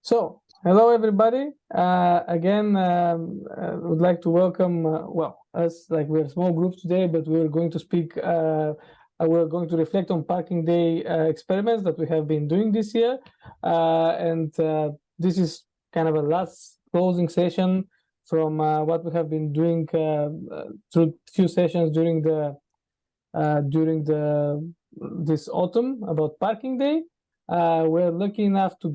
Hello everybody. Again, would like to welcome, us, like we're a small group today, but we're going to speak, we're going to reflect on Parking Day experiments that we have been doing this year. This is kind of a last closing session from what we have been doing through few sessions during this autumn about Parking Day. We're lucky enough to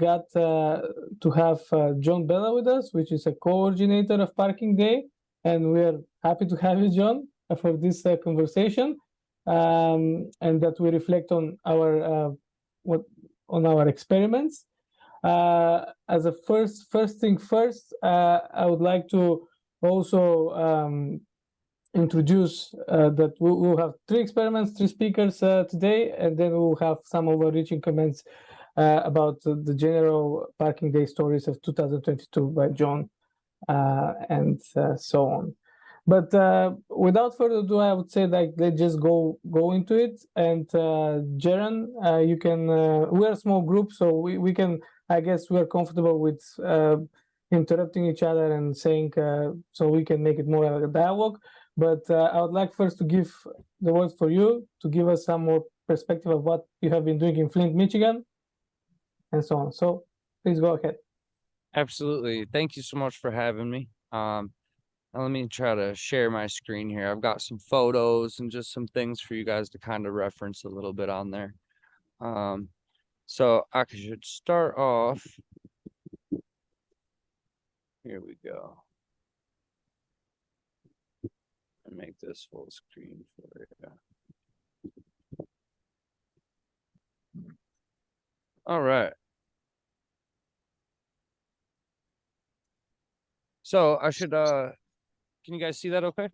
have John Bela with us, which is a coordinator of Parking Day, and we're happy to have you, John, for this conversation, and that we reflect on our experiments. As a first thing first, I would like to also introduce that we'll have three speakers today, and then we'll have some overreaching comments about the general Parking Day stories of 2022 by John, and so on. But without further ado, I would say let's just go into it. And Jerin, you can. We're a small group, so we can. I guess we're comfortable with interrupting each other and saying, so we can make it more like a dialogue. But I would like first to give the words for you to give us some more perspective of what you have been doing in Flint, Michigan, and so on. So please go ahead. Absolutely. Thank you so much for having me. Now let me try to share my screen here. I've got some photos and just some things for you guys to kind of reference a little bit on there. So I should start off. Here we go. Make this full screen for you. All right. So I should can you guys see that okay?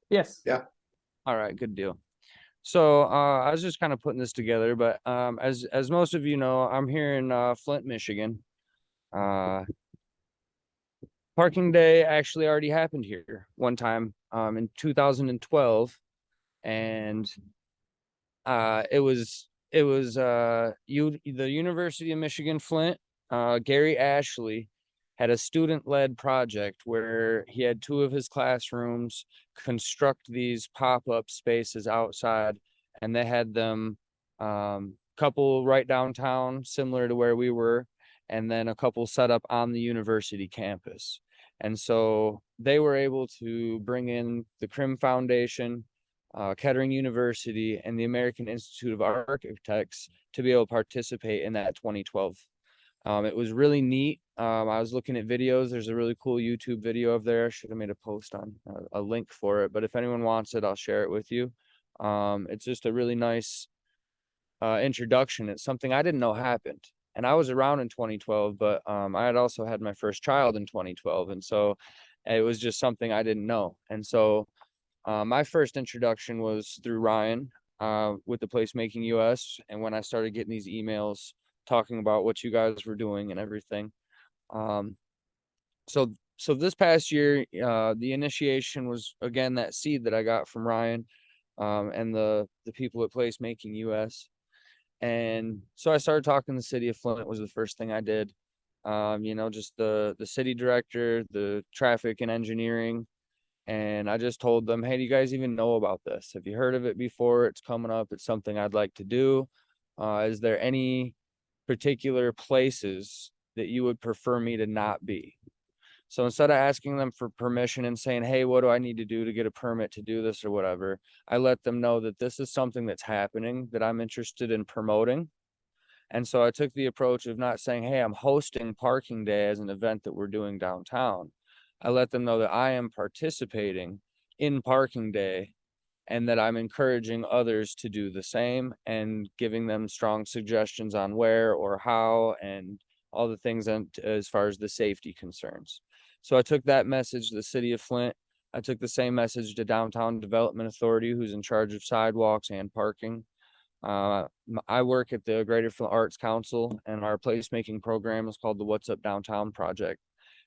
Yes. Yeah. All right, good deal. So I was just kind of putting this together, but as most of you know, I'm here in Flint, Michigan. Parking Day actually already happened here one time in 2012, and it was the University of Michigan Flint. Gary Ashley had a student-led project where he had two of his classrooms construct these pop-up spaces outside, and they had them couple right downtown, similar to where we were, and then a couple set up on the university campus. And so they were able to bring in the Crim Foundation, Kettering University, and the American Institute of Architects to be able to participate in that 2012. It was really neat. I was looking at videos. There's a really cool YouTube video of there. I should have made a post on a link for it, but if anyone wants it, I'll share it with you. It's just a really nice introduction. It's something I didn't know happened. And I was around in 2012, but I had also had my first child in 2012. And so it was just something I didn't know. And so my first introduction was through Ryan with the PlacemakingUS. And when I started getting these emails talking about what you guys were doing and everything. So this past year, the initiation was, again, that seed that I got from Ryan and the people at PlacemakingUS. And so I started talking to the city of Flint was the first thing I did. Just the city director, the traffic and engineering. And I just told them, hey, do you guys even know about this? Have you heard of it before? It's coming up. It's something I'd like to do. Is there any particular places that you would prefer me to not be? So instead of asking them for permission and saying, hey, what do I need to do to get a permit to do this or whatever, I let them know that this is something that's happening that I'm interested in promoting. And so I took the approach of not saying, hey, I'm hosting Parking Day as an event that we're doing downtown. I let them know that I am participating in Parking Day and that I'm encouraging others to do the same and giving them strong suggestions on where or how and all the things as far as the safety concerns. So I took that message to the city of Flint. I took the same message to Downtown Development Authority, who's in charge of sidewalks and parking. I work at the Greater Flint Arts Council, and our placemaking program is called the What's Up Downtown Project.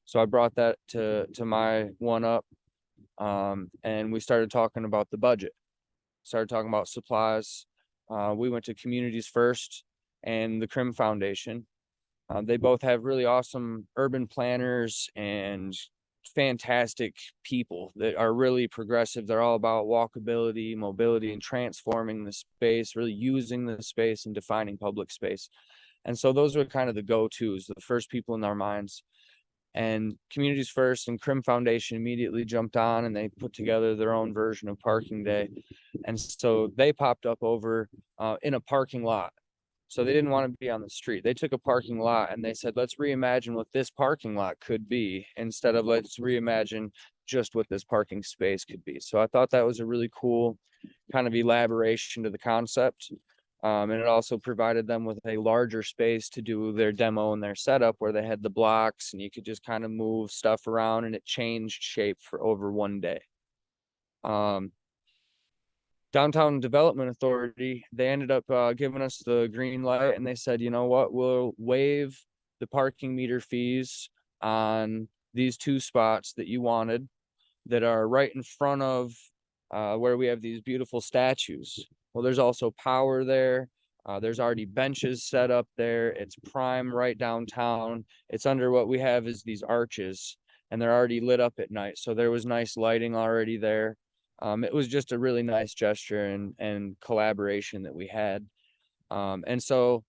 So I brought that to my one-up, and we started talking about the budget, started talking about supplies. We went to Communities First and the Crim Foundation. They both have really awesome urban planners and fantastic people that are really progressive. They're all about walkability, mobility, and transforming the space, really using the space and defining public space. And so those were kind of the go-tos, the first people in our minds. And Communities First and Crim Foundation immediately jumped on, and they put together their own version of Parking Day. And so they popped up over in a parking lot. So they didn't want to be on the street. They took a parking lot and they said, let's reimagine what this parking lot could be, instead of let's reimagine just what this parking space could be. So I thought that was a really cool kind of elaboration to the concept. And it also provided them with a larger space to do their demo and their setup, where they had the blocks and you could just kind of move stuff around, and it changed shape for over one day. Downtown Development Authority, they ended up giving us the green light, and they said, you know what, we'll waive the parking meter fees on these two spots that you wanted, that are right in front of where we have these beautiful statues. Well, there's also power there. There's already benches set up there. It's prime right downtown. It's under what we have is these arches, and they're already lit up at night. So there was nice lighting already there. It was just a really nice gesture and collaboration that we had. And so,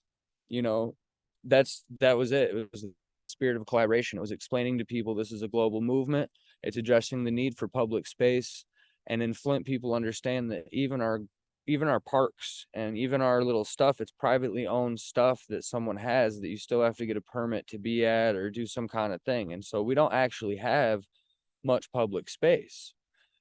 you know, that was it. It was the spirit of collaboration. It was explaining to people this is a global movement. It's addressing the need for public space. And in Flint, people understand that even our parks and even our little stuff, it's privately owned stuff that someone has that you still have to get a permit to be at or do some kind of thing. And so we don't actually have much public space.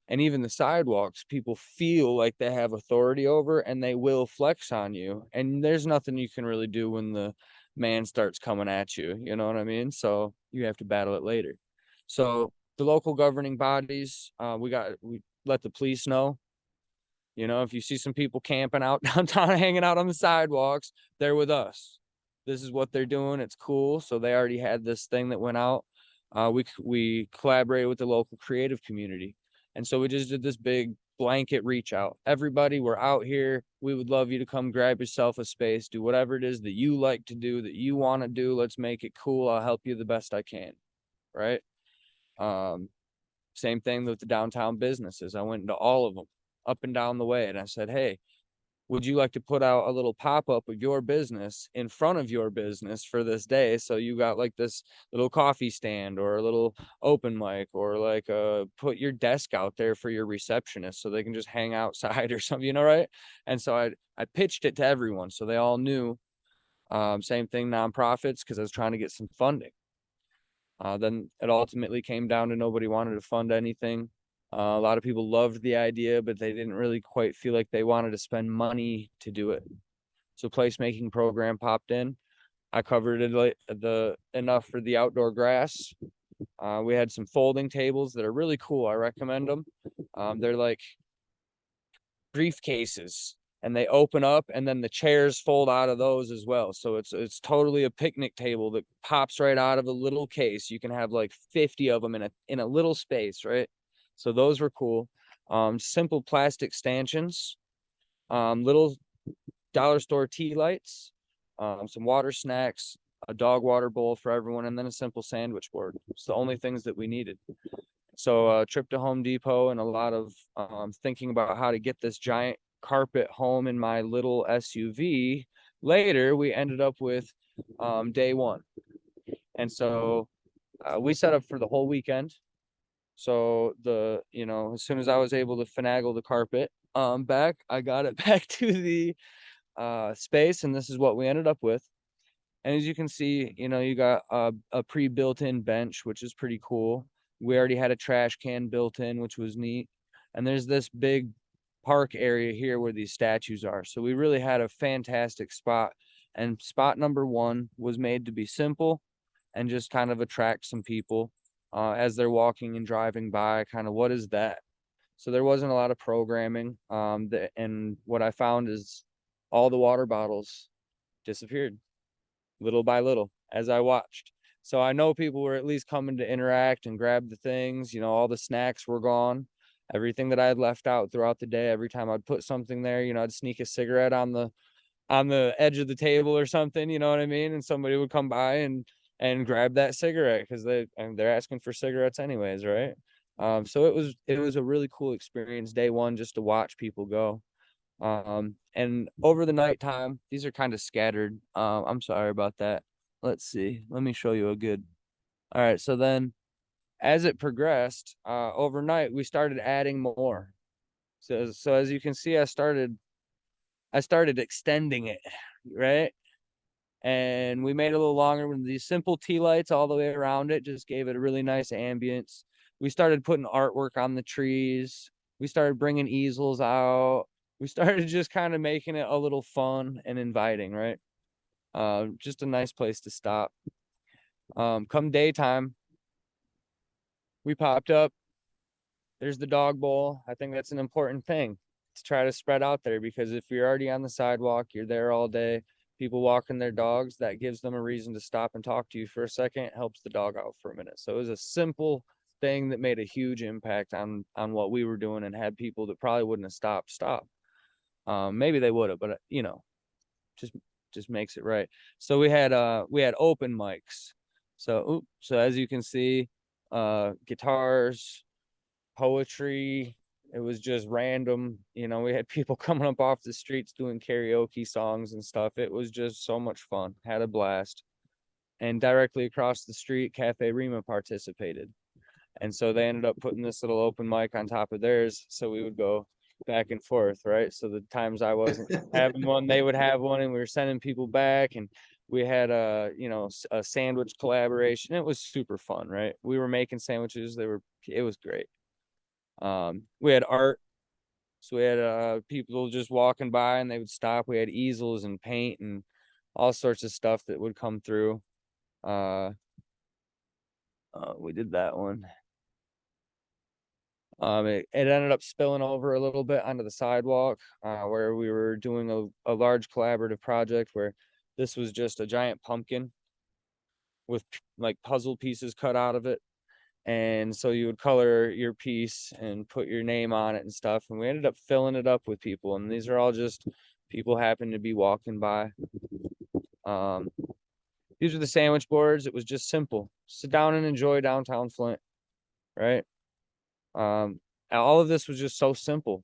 And even the sidewalks, people feel like they have authority over, and they will flex on you. And there's nothing you can really do when the man starts coming at you. You know what I mean? So you have to battle it later. So the local governing bodies, we let the police know. You know, if you see some people camping out downtown, hanging out on the sidewalks, they're with us. This is what they're doing. It's cool. So they already had this thing that went out. We collaborated with the local creative community. And so we just did this big blanket reach out. Everybody, we're out here. We would love you to come grab yourself a space, do whatever it is that you like to do, that you want to do. Let's make it cool. I'll help you the best I can. Right. Same thing with the downtown businesses. I went into all of them up and down the way, and I said, hey, would you like to put out a little pop-up of your business in front of your business for this day? So you got like this little coffee stand or a little open mic, or like put your desk out there for your receptionist so they can just hang outside or something, you know, right? And so I pitched it to everyone so they all knew. Same thing, nonprofits, because I was trying to get some funding. Then it ultimately came down to nobody wanted to fund anything. A lot of people loved the idea, but they didn't really quite feel like they wanted to spend money to do it. So placemaking program popped in. I covered it like enough for the outdoor grass. We had some folding tables that are really cool. I recommend them. They're like briefcases, and they open up, and then the chairs fold out of those as well. So it's totally a picnic table that pops right out of a little case. You can have like 50 of them in a little space, right? So those were cool. Simple plastic stanchions, little dollar store tea lights, some water snacks, a dog water bowl for everyone, and then a simple sandwich board. It's the only things that we needed. So a trip to Home Depot and a lot of thinking about how to get this giant carpet home in my little SUV. Later, we ended up with day one. And so we set up for the whole weekend. So as soon as I was able to finagle the carpet back, I got it back to the space, and this is what we ended up with. And as you can see, you got a pre-built-in bench, which is pretty cool. We already had a trash can built in, which was neat. And there's this big park area here where these statues are. So we really had a fantastic spot. And spot number one was made to be simple and just kind of attract some people as they're walking and driving by, kind of what is that? So there wasn't a lot of programming. And what I found is all the water bottles disappeared little by little as I watched. So I know people were at least coming to interact and grab the things. All the snacks were gone. Everything that I had left out throughout the day, every time I'd put something there, I'd sneak a cigarette on the on the edge of the table or something, you know what I mean? And somebody would come by and grab that cigarette because they're asking for cigarettes anyways, right? So it was a really cool experience day one just to watch people go. And over the nighttime, these are kind of scattered. I'm sorry about that. Let's see. Let me show you a good. All right. So then as it progressed, overnight, we started adding more. So as you can see, I started extending it, right? And we made it a little longer with these simple tea lights all the way around it, just gave it a really nice ambience. We started putting artwork on the trees. We started bringing easels out. We started just kind of making it a little fun and inviting, right? Just a nice place to stop. Come daytime, we popped up. There's the dog bowl. I think that's an important thing to try to spread out there, because if you're already on the sidewalk, you're there all day, people walking their dogs, that gives them a reason to stop and talk to you for a second. It helps the dog out for a minute. So it was a simple thing that made a huge impact on what we were doing, and had people that probably wouldn't have stop. Maybe they would have, but just makes it right. So we had open mics. So as you can see, guitars, poetry. It was just random. We had people coming up off the streets doing karaoke songs and stuff. It was just so much fun. Had a blast. And directly across the street, Cafe Rima participated. And so they ended up putting this little open mic on top of theirs. So we would go back and forth, right? So the times I wasn't having one, they would have one, and we were sending people back. And we had a sandwich collaboration. It was super fun, right? We were making sandwiches. It was great. We had art. So we had people just walking by and they would stop. We had easels and paint and all sorts of stuff that would come through. We did that one. It ended up spilling over a little bit onto the sidewalk, where we were doing a large collaborative project where this was just a giant pumpkin with like puzzle pieces cut out of it. And so you would color your piece and put your name on it and stuff. And we ended up filling it up with people. And these are all just people happen to be walking by. These are the sandwich boards. It was just simple. Sit down and enjoy downtown Flint, right? All of this was just so simple,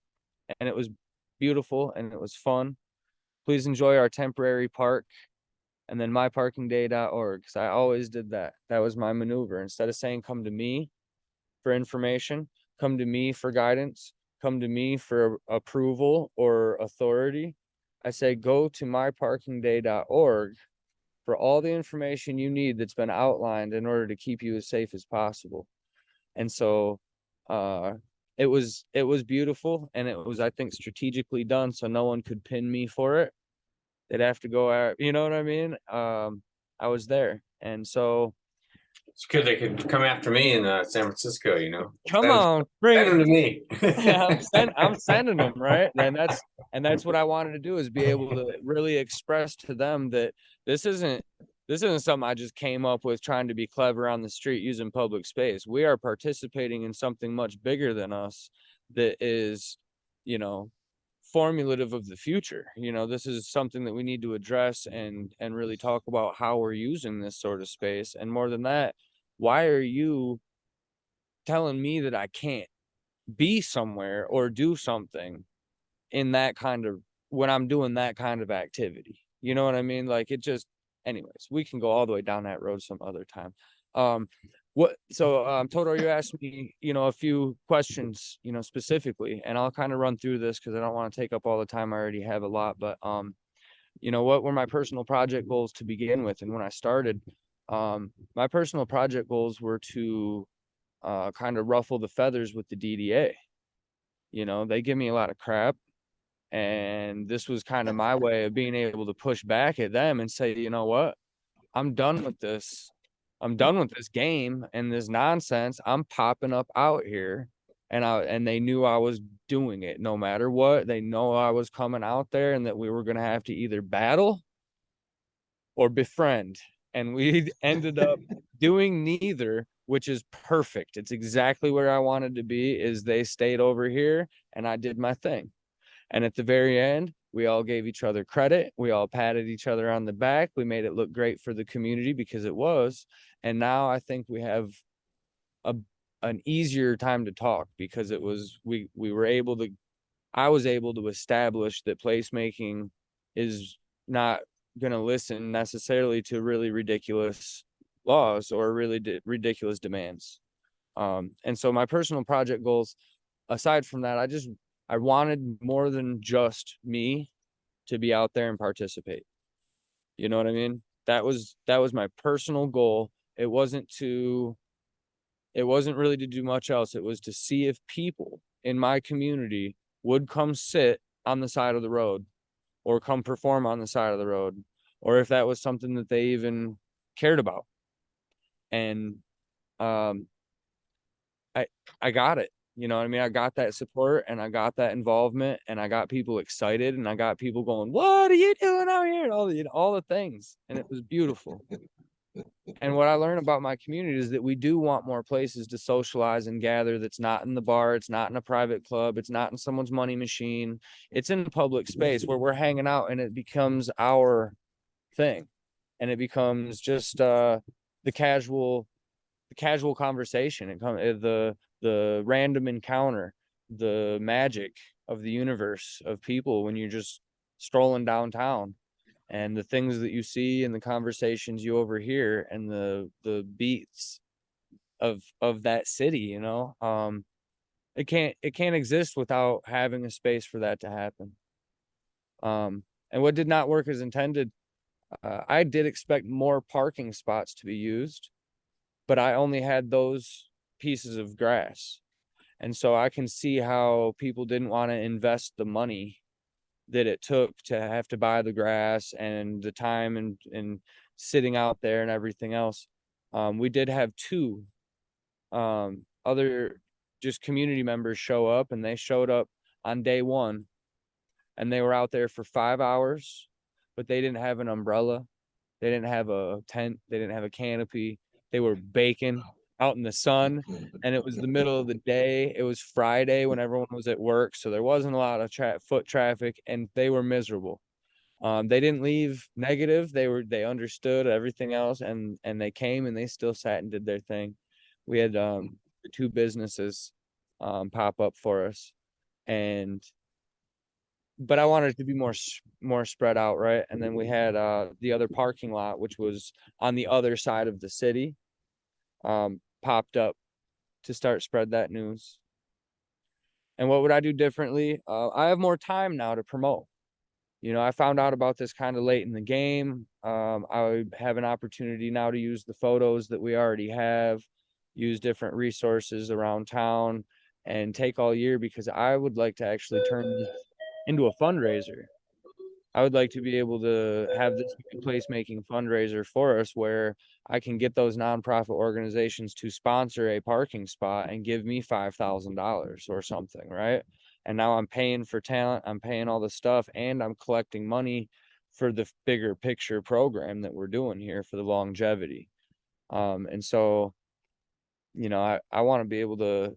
and it was beautiful, and it was fun. Please enjoy our temporary park. And then myparkingday.org, because I always did that. That was my maneuver. Instead of saying, come to me for information, come to me for guidance, come to me for approval or authority, I say, go to myparkingday.org for all the information you need that's been outlined in order to keep you as safe as possible. And so it was beautiful, and it was, I think, strategically done so no one could pin me for it. They'd have to go out, you know what I mean? I was there. And so it's good they could come after me in San Francisco, come on, bring send it them to me. I'm sending them, right? And that's what I wanted to do, is be able to really express to them that this isn't something I just came up with trying to be clever on the street using public space. We are participating in something much bigger than us that is, formulative of the future. This is something that we need to address and really talk about how we're using this sort of space. And more than that, why are you telling me that I can't be somewhere or do something in that kind of, when I'm doing that kind of activity? You know what I mean? Like, it just, anyways, we can go all the way down that road some other time. Todor, you asked me, a few questions, specifically, and I'll kind of run through this because I don't want to take up all the time. I already have a lot, but what were my personal project goals to begin with? And when I started, my personal project goals were to kind of ruffle the feathers with the DDA. They give me a lot of crap, and this was kind of my way of being able to push back at them and say, you know what, I'm done with this. I'm done with this game and this nonsense. I'm popping up out here. And they knew I was doing it no matter what. They know I was coming out there, and that we were going to have to either battle or befriend. And we ended up doing neither, which is perfect. It's exactly where I wanted to be. Is they stayed over here and I did my thing. And at the very end, We all gave each other credit. We all patted each other on the back. We made it look great for the community because it was. And now I think we have an easier time to talk because it was, we were able to, I was able to establish that placemaking is not going to listen necessarily to really ridiculous laws or really ridiculous demands. And so my personal project goals, aside from that, I wanted more than just me to be out there and participate. You know what I mean? That was my personal goal. It wasn't really to do much else. It was to see if people in my community would come sit on the side of the road or come perform on the side of the road, or if that was something that they even cared about. And I got it. You know what I mean? I got that support and I got that involvement and I got people excited and I got people going, "What are you doing out here?" And all the things. And it was beautiful. And what I learned about my community is that we do want more places to socialize and gather that's not in the bar, it's not in a private club, it's not in someone's money machine. It's in a public space where we're hanging out and it becomes our thing. And it becomes just the casual conversation. It comes the random encounter, the magic of the universe of people when you're just strolling downtown, and the things that you see and the conversations you overhear and the beats of that city, you know. It can't exist without having a space for that to happen. And what did not work as intended, I did expect more parking spots to be used, but I only had those pieces of grass. And so I can see how people didn't want to invest the money that it took to have to buy the grass and the time and sitting out there and everything else. We did have two other just community members show up, and they showed up on day one and they were out there for 5 hours, but they didn't have an umbrella. They didn't have a tent. They didn't have a canopy. They were baking out in the sun, and it was the middle of the day. It was Friday when everyone was at work, so there wasn't a lot of foot traffic, and they were miserable. They didn't leave negative. They understood everything else, and they came and they still sat and did their thing. We had two businesses pop up for us, but I wanted it to be more spread out, right? And then we had the other parking lot, which was on the other side of the city, popped up to start spread that news. And what would I do differently? I have more time now to promote. You know, I found out about this kind of late in the game. I have an opportunity now to use the photos that we already have, use different resources around town, and take all year, because I would like to actually turn this into a fundraiser. I would like to be able to have this placemaking fundraiser for us, where I can get those nonprofit organizations to sponsor a parking spot and give me $5,000 or something, right? And now I'm paying for talent, I'm paying all the stuff, and I'm collecting money for the bigger picture program that we're doing here for the longevity. And so, you know, I want to be able to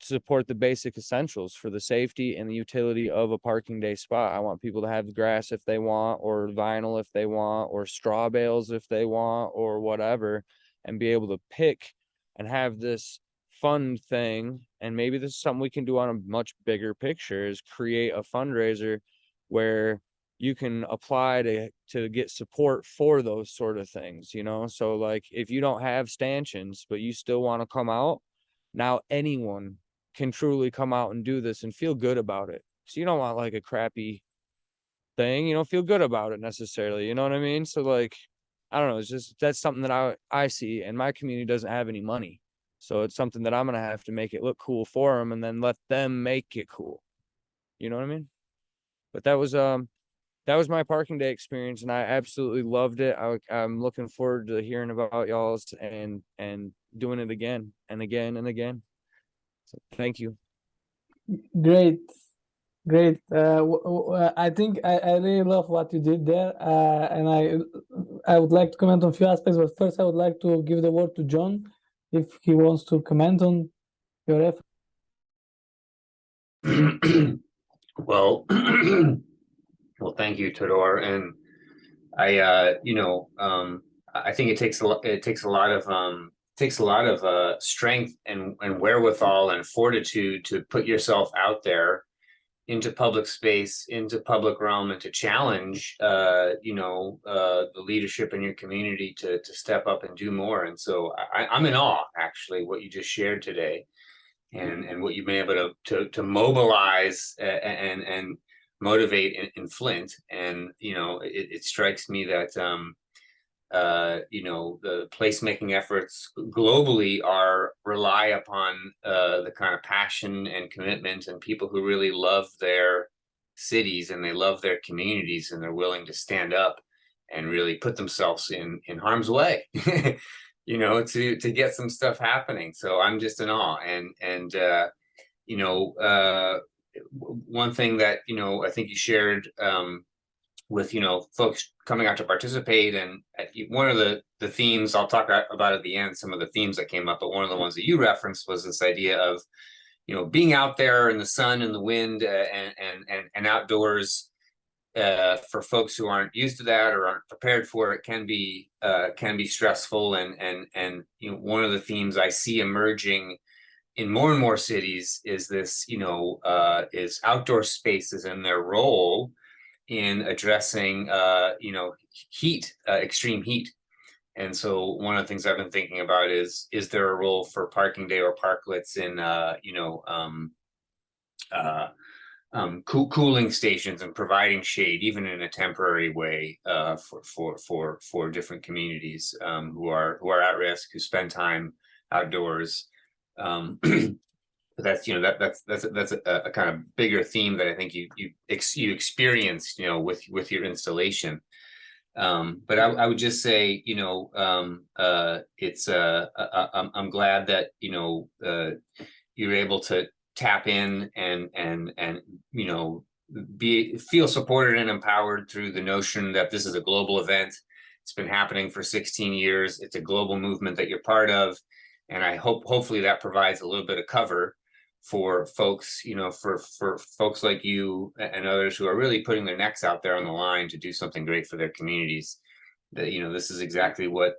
support the basic essentials for the safety and the utility of a parking day spot. I want people to have grass if they want, or vinyl if they want, or straw bales if they want, or whatever, and be able to pick and have this fun thing. And maybe this is something we can do on a much bigger picture, is create a fundraiser where you can apply to get support for those sort of things, you know? So like, if you don't have stanchions, but you still want to come out, now anyone can truly come out and do this and feel good about it. So you don't want like a crappy thing, you don't feel good about it necessarily, you know what I mean? So like, I don't know, it's just, that's something that I see, and my community doesn't have any money. So it's something that I'm going to have to make it look cool for them and then let them make it cool. You know what I mean? But that was my parking day experience, and I absolutely loved it. I'm looking forward to hearing about y'all's and doing it again and again and again. So thank you. Great. I think I really love what you did there, and I would like to comment on a few aspects. But first, I would like to give the word to John, if he wants to comment on your effort. Well, Well, thank you, Todor. And I think it takes a lot. It takes a lot of strength and wherewithal and fortitude to put yourself out there into public space, into public realm, and to challenge, the leadership in your community to step up and do more. And so I'm in awe, actually, what you just shared today, and what you've been able to mobilize and motivate in Flint. And it strikes me that the placemaking efforts globally rely upon the kind of passion and commitment and people who really love their cities and they love their communities and they're willing to stand up and really put themselves in harm's way, to get some stuff happening. So I'm just in awe. And one thing that I think you shared with folks coming out to participate, and one of the themes I'll talk about at the end, some of the themes that came up, but one of the ones that you referenced was this idea of being out there in the sun and the wind and outdoors. For folks who aren't used to that or aren't prepared for it, can be stressful, and one of the themes I see emerging in more and more cities is this is outdoor spaces and their role in addressing heat, extreme heat. And so one of the things I've been thinking about is there a role for parking day or parklets in cooling stations and providing shade, even in a temporary way, for different communities who are at risk, who spend time outdoors. But that's a kind of bigger theme that I think you experienced with your installation. But I would just say it's I'm glad that you're able to tap in and feel supported and empowered through the notion that this is a global event. It's been happening for 16 years. It's a global movement that you're part of. And I hopefully that provides a little bit of cover for folks, for folks like you and others who are really putting their necks out there on the line to do something great for their communities. That, this is exactly what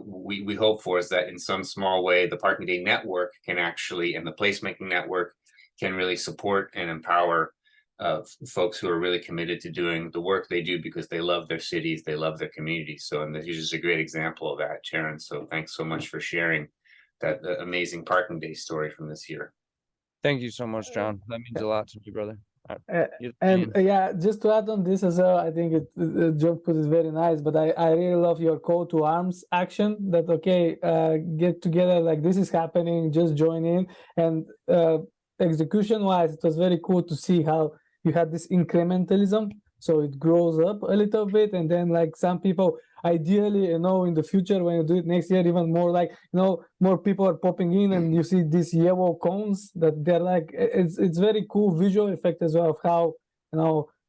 we hope for, is that in some small way, the Parking Day Network can actually, and the Placemaking Network can really support and empower folks who are really committed to doing the work they do because they love their cities, they love their communities. So, and this is just a great example of that, Jerin. So thanks so much for sharing that amazing Parking Day story from this year. Thank you so much, John. That means a lot to me, brother. Yeah, just to add on this as well, I think John put it very nice, but I really love your call to arms action, that get together, like this is happening, just join in. And execution wise, it was very cool to see how you had this incrementalism, so it grows up a little bit, and then like some people ideally in the future when you do it next year, even more like more people are popping in and you see these yellow cones that they're like, it's very cool visual effect as well of how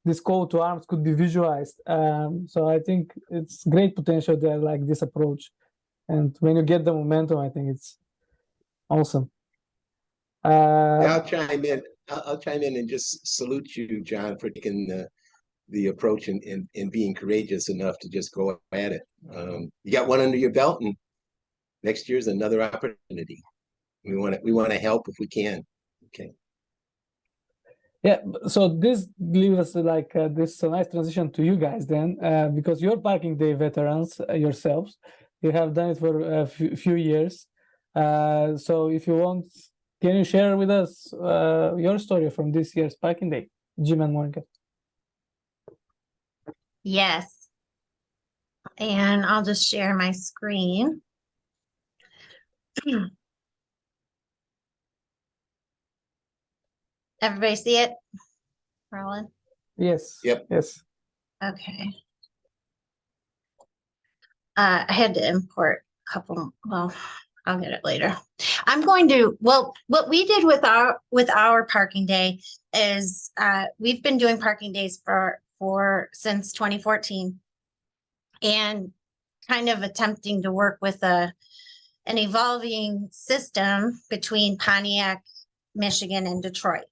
this call to arms could be visualized. So I think it's great potential there, like this approach, and when you get the momentum, I think it's awesome. I'll chime in and just salute you, John, for taking the approach and being courageous enough to just go at it. You got one under your belt, and next year's another opportunity. We want to help if we can. Okay. Yeah, so this leaves us like this nice transition to you guys then, because you're Parking Day veterans yourselves. You have done it for a few years. So if you want, can you share with us your story from this year's Parking Day, Jim and Monica? Yes. And I'll just share my screen. Everybody see it? Roland? Yes. Yep. Yes. Okay. I had to import a couple. Well, I'll get it later. I'm going to, well, what we did with our Parking Day is we've been doing Parking Days since 2014, and kind of attempting to work with an evolving system between Pontiac, Michigan, and Detroit.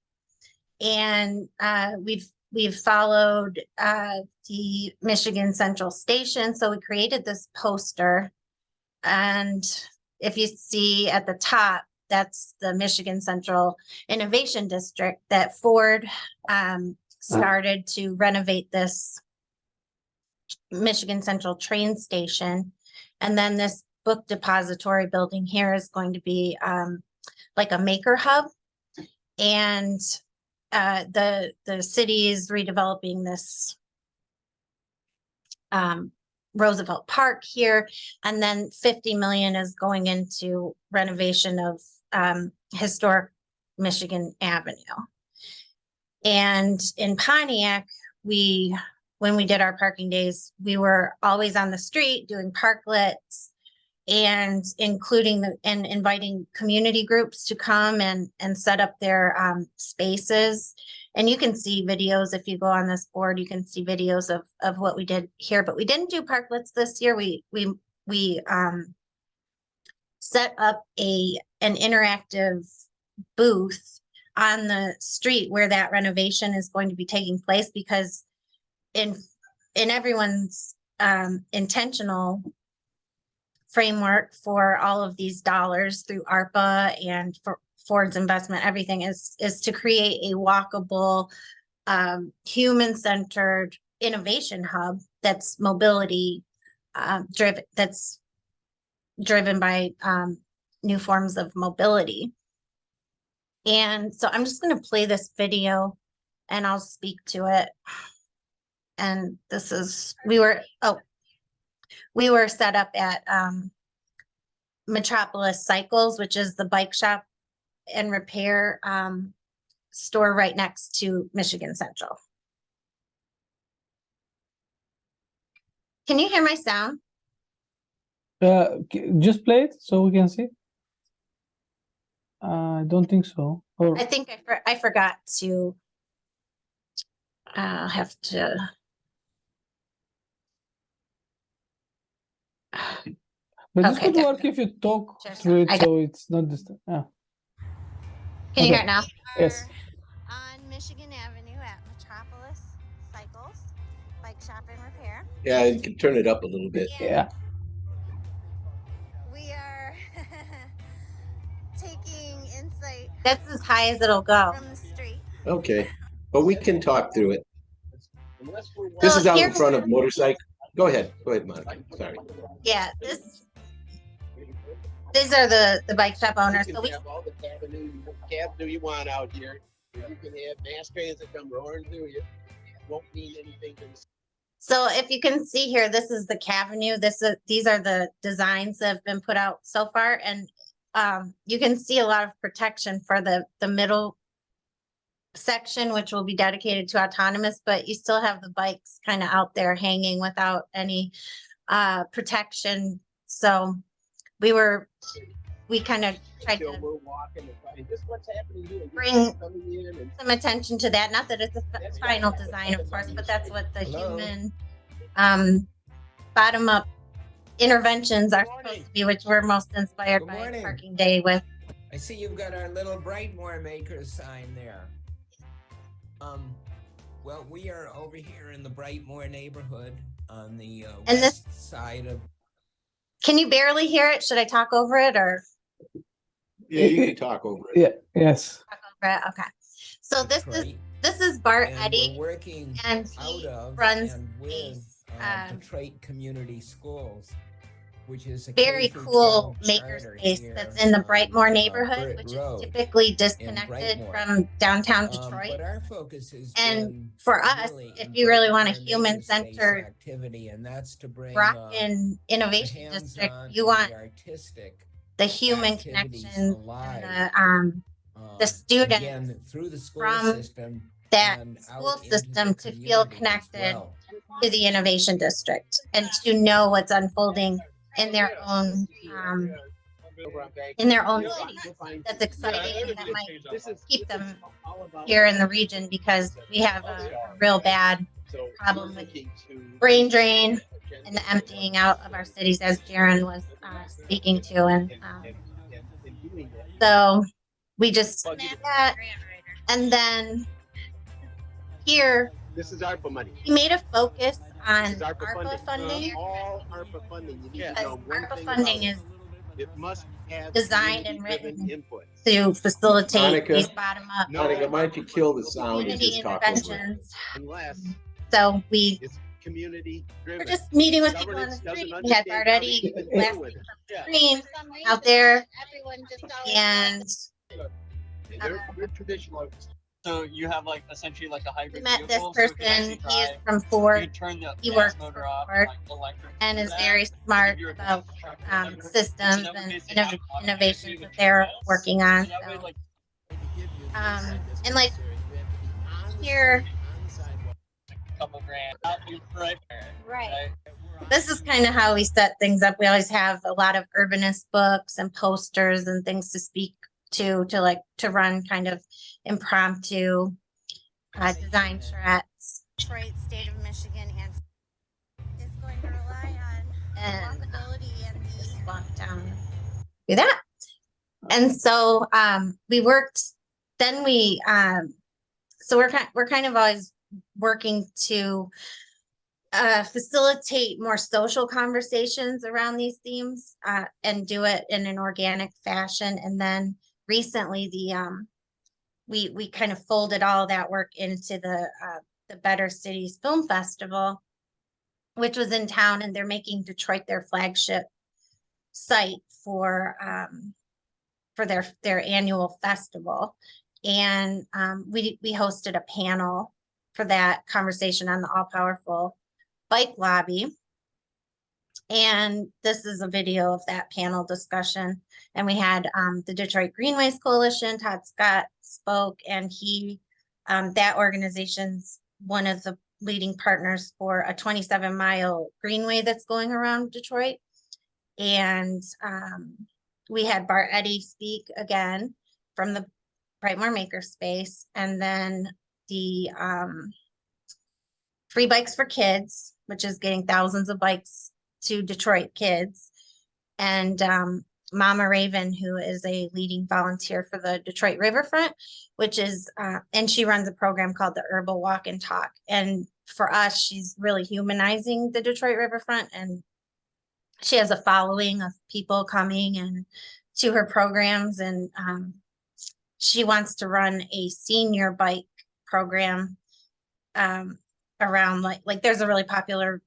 And we've we've followed the Michigan Central Station. So we created this poster. And if you see at the top, that's the Michigan Central Innovation District that Ford started to renovate this Michigan Central train station. And then this book depository building here is going to be like a maker hub. And the city is redeveloping this Roosevelt Park here, and then 50 million is going into renovation of historic Michigan Avenue. And in Pontiac, when we did our parking days, we were always on the street doing parklets and including and inviting community groups to come and set up their spaces. And you can see videos if you go on this board, you can see videos of what we did here, but we didn't do parklets this year. We set up an interactive booth on the street where that renovation is going to be taking place, because in everyone's intentional framework for all of these dollars through ARPA and for Ford's investment, everything is to create a walkable, human-centered innovation hub that's mobility driven, that's driven by new forms of mobility. And so I'm just going to play this video and I'll speak to it. And this is, we were set up at Metropolis Cycles, which is the bike shop and repair store right next to Michigan Central. Can you hear my sound? Just play it so we can see. I don't think so. Or I think I forgot to. I'll have to. but this Okay, could there. work if you talk Sure, through it, I so it's not distant. Yeah. Can you hear Okay. it now? Yes. On Michigan Avenue at Metropolis Cycles, bike shop and repair. Yeah, you can turn it up a little bit. Yeah. We are taking insight. That's as high as it'll go. From the street. Okay, but we can talk through it. This is out in front of motorcycle. Go ahead, Monica. Sorry. Yeah, these are the bike shop owners. You So can have all the cabinoo you want out here. You can have mass transit come roaring through you. It won't mean anything to the. So if you can see here, this is the Cavenue. These are the designs that have been put out so far, and you can see a lot of protection for the middle section, which will be dedicated to autonomous, but you still have the bikes kind of out there hanging without any protection. So we kind of tried to bring some attention to that. Not that it's a final design, of course, but that's what the human bottom up interventions are supposed to be, which we're most inspired by Parking Day with. I see you've got our little Brightmore Makers sign there. Well, we are over here in the Brightmore neighborhood on the west side of. Can you barely hear it? Should I talk over it or? Yeah, you can talk over it. Yeah. Yes. Talk over it? Okay. So this is Bart Eddy, we're working and out he of runs and with Detroit Community Schools, which is a very cool makerspace that's in the Brightmore neighborhood, which is typically disconnected from downtown Detroit. But our focus is and for us, if you really want a human-centered activity, and that's to bring Rockin' Innovation District, you want the human connection, the students again, through the school from system that and school out into system the to feel community as connected well. to the Innovation District and to know what's unfolding in their own cities. That's exciting, and that might keep them here in the region, because we have a real bad problem with brain drain and the emptying out of our cities, as Jerin was speaking to. And so we just did that. And then here This is ARPA money. we made a focus on This is ARPA funding. All ARPA funding. You need to Because know one ARPA thing funding about is it. It must have designed and community-driven written input. to facilitate Monica? these bottom-up Monica, why don't you kill the sound and community just talk over it? interventions. Unless So it's community driven. we're just meeting with people on the street. We had already last week from Green out there, and They're traditional. So you have like essentially like a we hybrid met this vehicle, so it can person. actually He is drive. from You Ford. can turn the He gas works motor for off Ford like electric and is that. very smart You're a about gas truck or whatever. So systems that would and basically have innovations that automatically they're GPS. working on. So that way, So, like, and like here, a couple grand out you right there. right. This is kind of how we set things up. We always have a lot of urbanist books and posters and things to speak to run kind of impromptu design charrettes. Detroit, state of Michigan, and is going to rely on And walkability and the walk down, do that. And so we worked. Then we so we're kind of always working to facilitate more social conversations around these themes and do it in an organic fashion. And then recently we kind of folded all of that work into the Better Cities Film Festival, which was in town, and they're making Detroit their flagship site for their annual festival. And we hosted a panel for that conversation on the all-powerful bike lobby. And this is a video of that panel discussion. And we had the Detroit Greenways Coalition, Todd Scott spoke, and that organization's one of the leading partners for a 27-mile greenway that's going around Detroit. And we had Bart Eddy speak again from the Brightmoor Makerspace, and then the Free Bikes for Kids, which is getting thousands of bikes to Detroit kids, and Mama Raven, who is a leading volunteer for the Detroit Riverfront, which is, and she runs a program called the Herbal Walk and Talk. And for us, she's really humanizing the Detroit Riverfront, and she has a following of people coming and to her programs, and she wants to run a senior bike program around like there's a really popular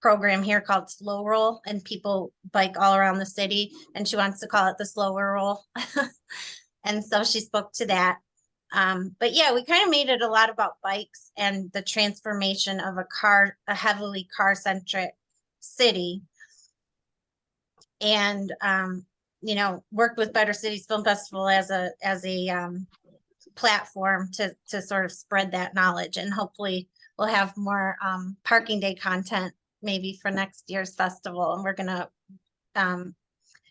program here called Slow Roll, and people bike all around the city, and she wants to call it the Slower Roll. And so she spoke to that. But yeah, we kind of made it a lot about bikes and the transformation of a heavily car-centric city. And worked with Better Cities Film Festival as a platform to sort of spread that knowledge, and hopefully we'll have more parking day content maybe for next year's festival. And we're gonna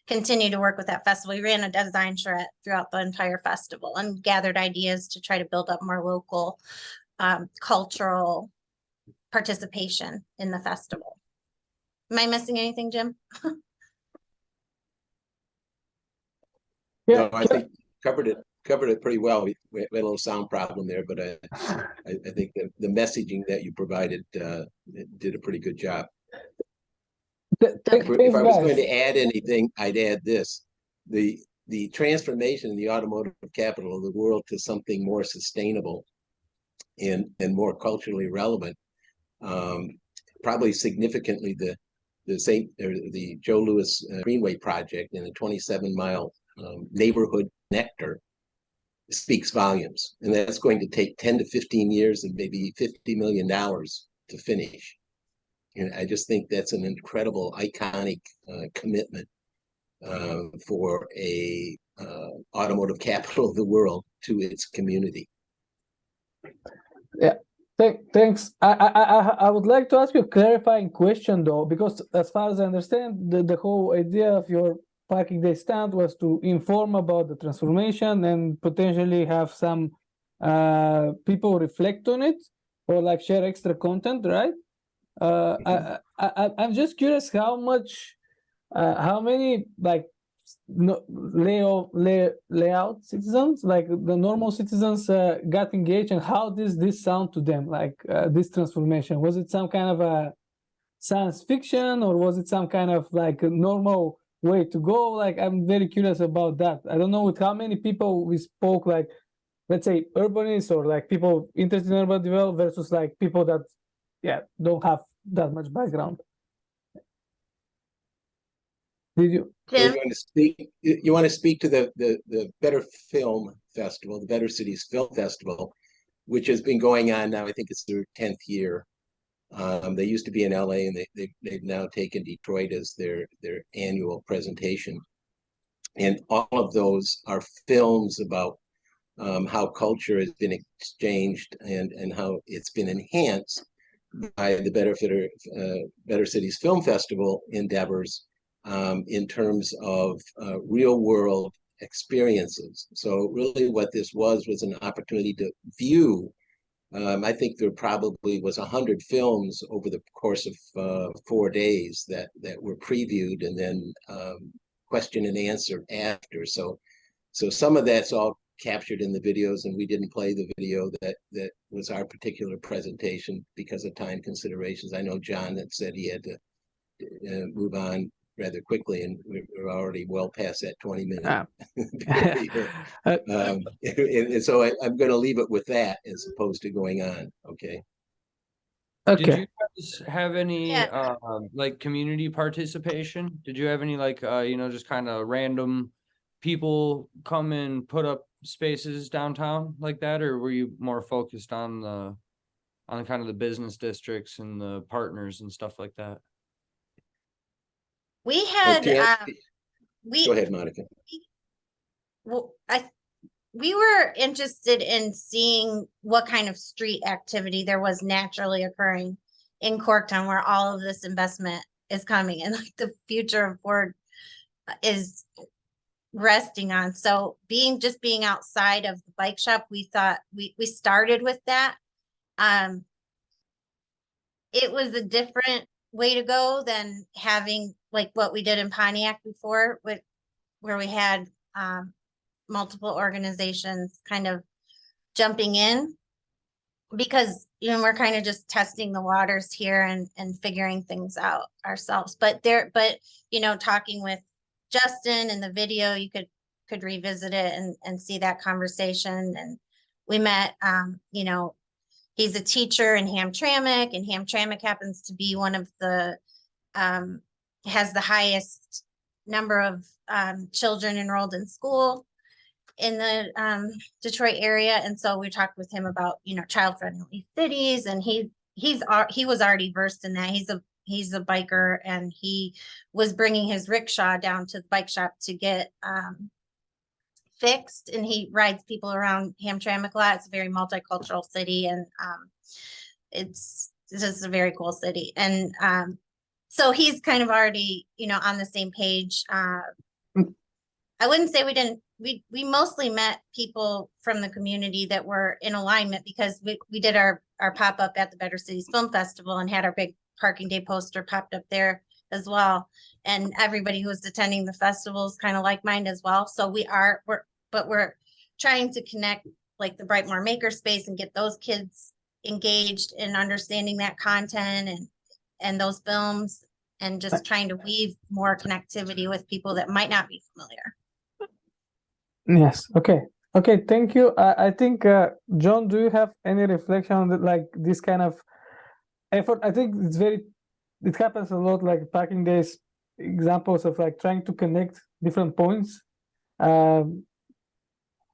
continue to work with that festival. We ran a design charrette throughout the entire festival and gathered ideas to try to build up more local cultural participation in the festival. Am I missing anything, Jim? No, I think covered it pretty well. We had a little sound problem there, but I think the messaging that you provided did a pretty good job. If I was going to add anything, I'd add this: the transformation in the automotive capital of the world to something more sustainable and more culturally relevant. Probably significantly the Joe Louis Greenway project and the 27-mile neighborhood connector speaks volumes, and that's going to take 10 to 15 years and maybe $50 million to finish. And I just think that's an incredible, iconic commitment for a automotive capital of the world to its community. Yeah, thanks. I would like to ask you a clarifying question though, because as far as I understand, the whole idea of your parking day stand was to inform about the transformation and potentially have some people reflect on it or like share extra content, right? I'm just curious how many like layout citizens, like the normal citizens got engaged, and how does this sound to them, like this transformation? Was it some kind of a science fiction, or was it some kind of like a normal way to go? Like, I'm very curious about that. I don't know with how many people we spoke, like, let's say urbanists or like people interested in urban development versus like people that, yeah, don't have that much background. Did you? Jim? You want to speak to the Better Film Festival, the Better Cities Film Festival, which has been going on now. I think it's their 10th year. They used to be in LA, and they've now taken Detroit as their annual presentation. And all of those are films about how culture has been exchanged and how it's been enhanced by the Better Cities Film Festival endeavors in terms of real world experiences. So really what this was an opportunity to view. I think there probably was 100 films over the course of 4 days that were previewed and then question and answer after. So some of that's all captured in the videos, and we didn't play the video that was our particular presentation because of time considerations. I know John had said he had to move on rather quickly, and we're already well past that 20-minute barrier. And so I'm going to leave it with that as opposed to going on. Okay. Did you guys have any Yeah. like community participation? Did you have any like just kind of random people come and put up spaces downtown like that, or were you more focused on kind of the business districts and the partners and stuff like that? We had Go ahead, Monica. We were interested in seeing what kind of street activity there was naturally occurring in Corktown, where all of this investment is coming, and like the future of Ford is resting on. So being outside of the bike shop, we thought we started with that. It was a different way to go than having like what we did in Pontiac before, where we had multiple organizations kind of jumping in, because we're kind of just testing the waters here and figuring things out ourselves. But talking with Justin in the video, you could revisit it and see that conversation. And we met he's a teacher in Hamtramck, and Hamtramck happens to be one of the has the highest number of children enrolled in school in the Detroit area. And so we talked with him about child-friendly cities, and he was already versed in that. He's a biker, and he was bringing his rickshaw down to the bike shop to get fixed, and he rides people around Hamtramck a lot. It's a very multicultural city, and it's just a very cool city. And so he's kind of already on the same page. I wouldn't say we mostly met people from the community that were in alignment, because we did our pop-up at the Better Cities Film Festival and had our big parking day poster popped up there as well. And everybody who was attending the festival is kind of like-minded as well. So we're trying to connect like the Brightmoor Makerspace and get those kids engaged in understanding that content and those films, and just trying to weave more connectivity with people that might not be familiar. Yes. Okay. Thank you. I think John, do you have any reflection on like this kind of effort? I think it happens a lot, like parking days, examples of like trying to connect different points,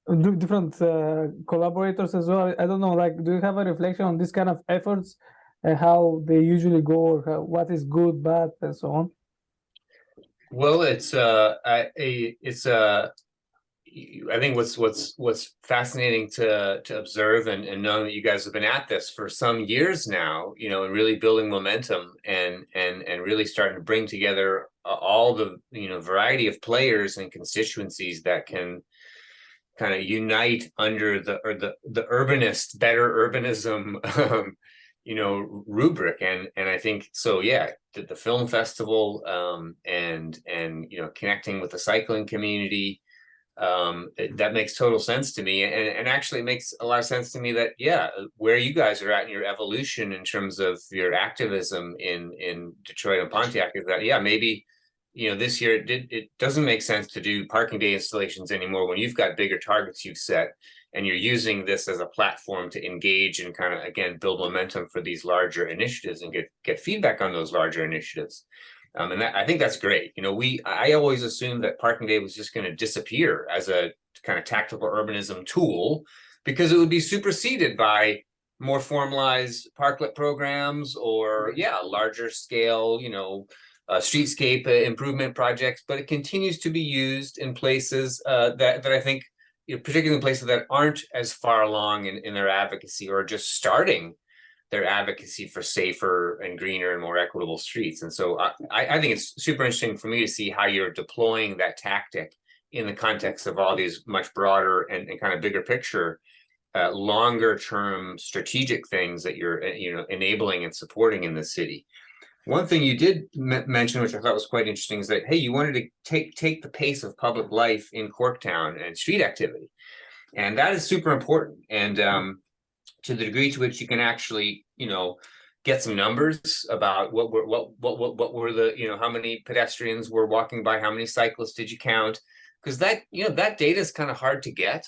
different collaborators as well. I don't know, like, do you have a reflection on this kind of efforts and how they usually go, or what is good, bad, and so on? Well, I think what's fascinating to observe and knowing that you guys have been at this for some years now, and really building momentum and really starting to bring together all the variety of players and constituencies that can kind of unite under the urbanist, better urbanism rubric. And I think so, yeah, the film festival, and connecting with the cycling community, that makes total sense to me. And actually it makes a lot of sense to me that, yeah, where you guys are at in your evolution in terms of your activism in Detroit and Pontiac is that, yeah, maybe, this year it doesn't make sense to do parking day installations anymore when you've got bigger targets you've set, and you're using this as a platform to engage and kind of, again, build momentum for these larger initiatives and get feedback on those larger initiatives. And I think that's great. I always assumed that parking day was just going to disappear as a kind of tactical urbanism tool, because it would be superseded by more formalized parklet programs or, yeah, larger scale, streetscape improvement projects. But it continues to be used in places that I think, particularly in places that aren't as far along in their advocacy, or just starting their advocacy for safer and greener and more equitable streets. And so I think it's super interesting for me to see how you're deploying that tactic in the context of all these much broader and kind of bigger picture, longer term strategic things that you're enabling and supporting in the city. One thing you did mention, which I thought was quite interesting, is that, hey, you wanted to take the pace of public life in Corktown and street activity. And that is super important. And to the degree to which you can actually, get some numbers about what were the, how many pedestrians were walking by, how many cyclists did you count? Because that data is kind of hard to get.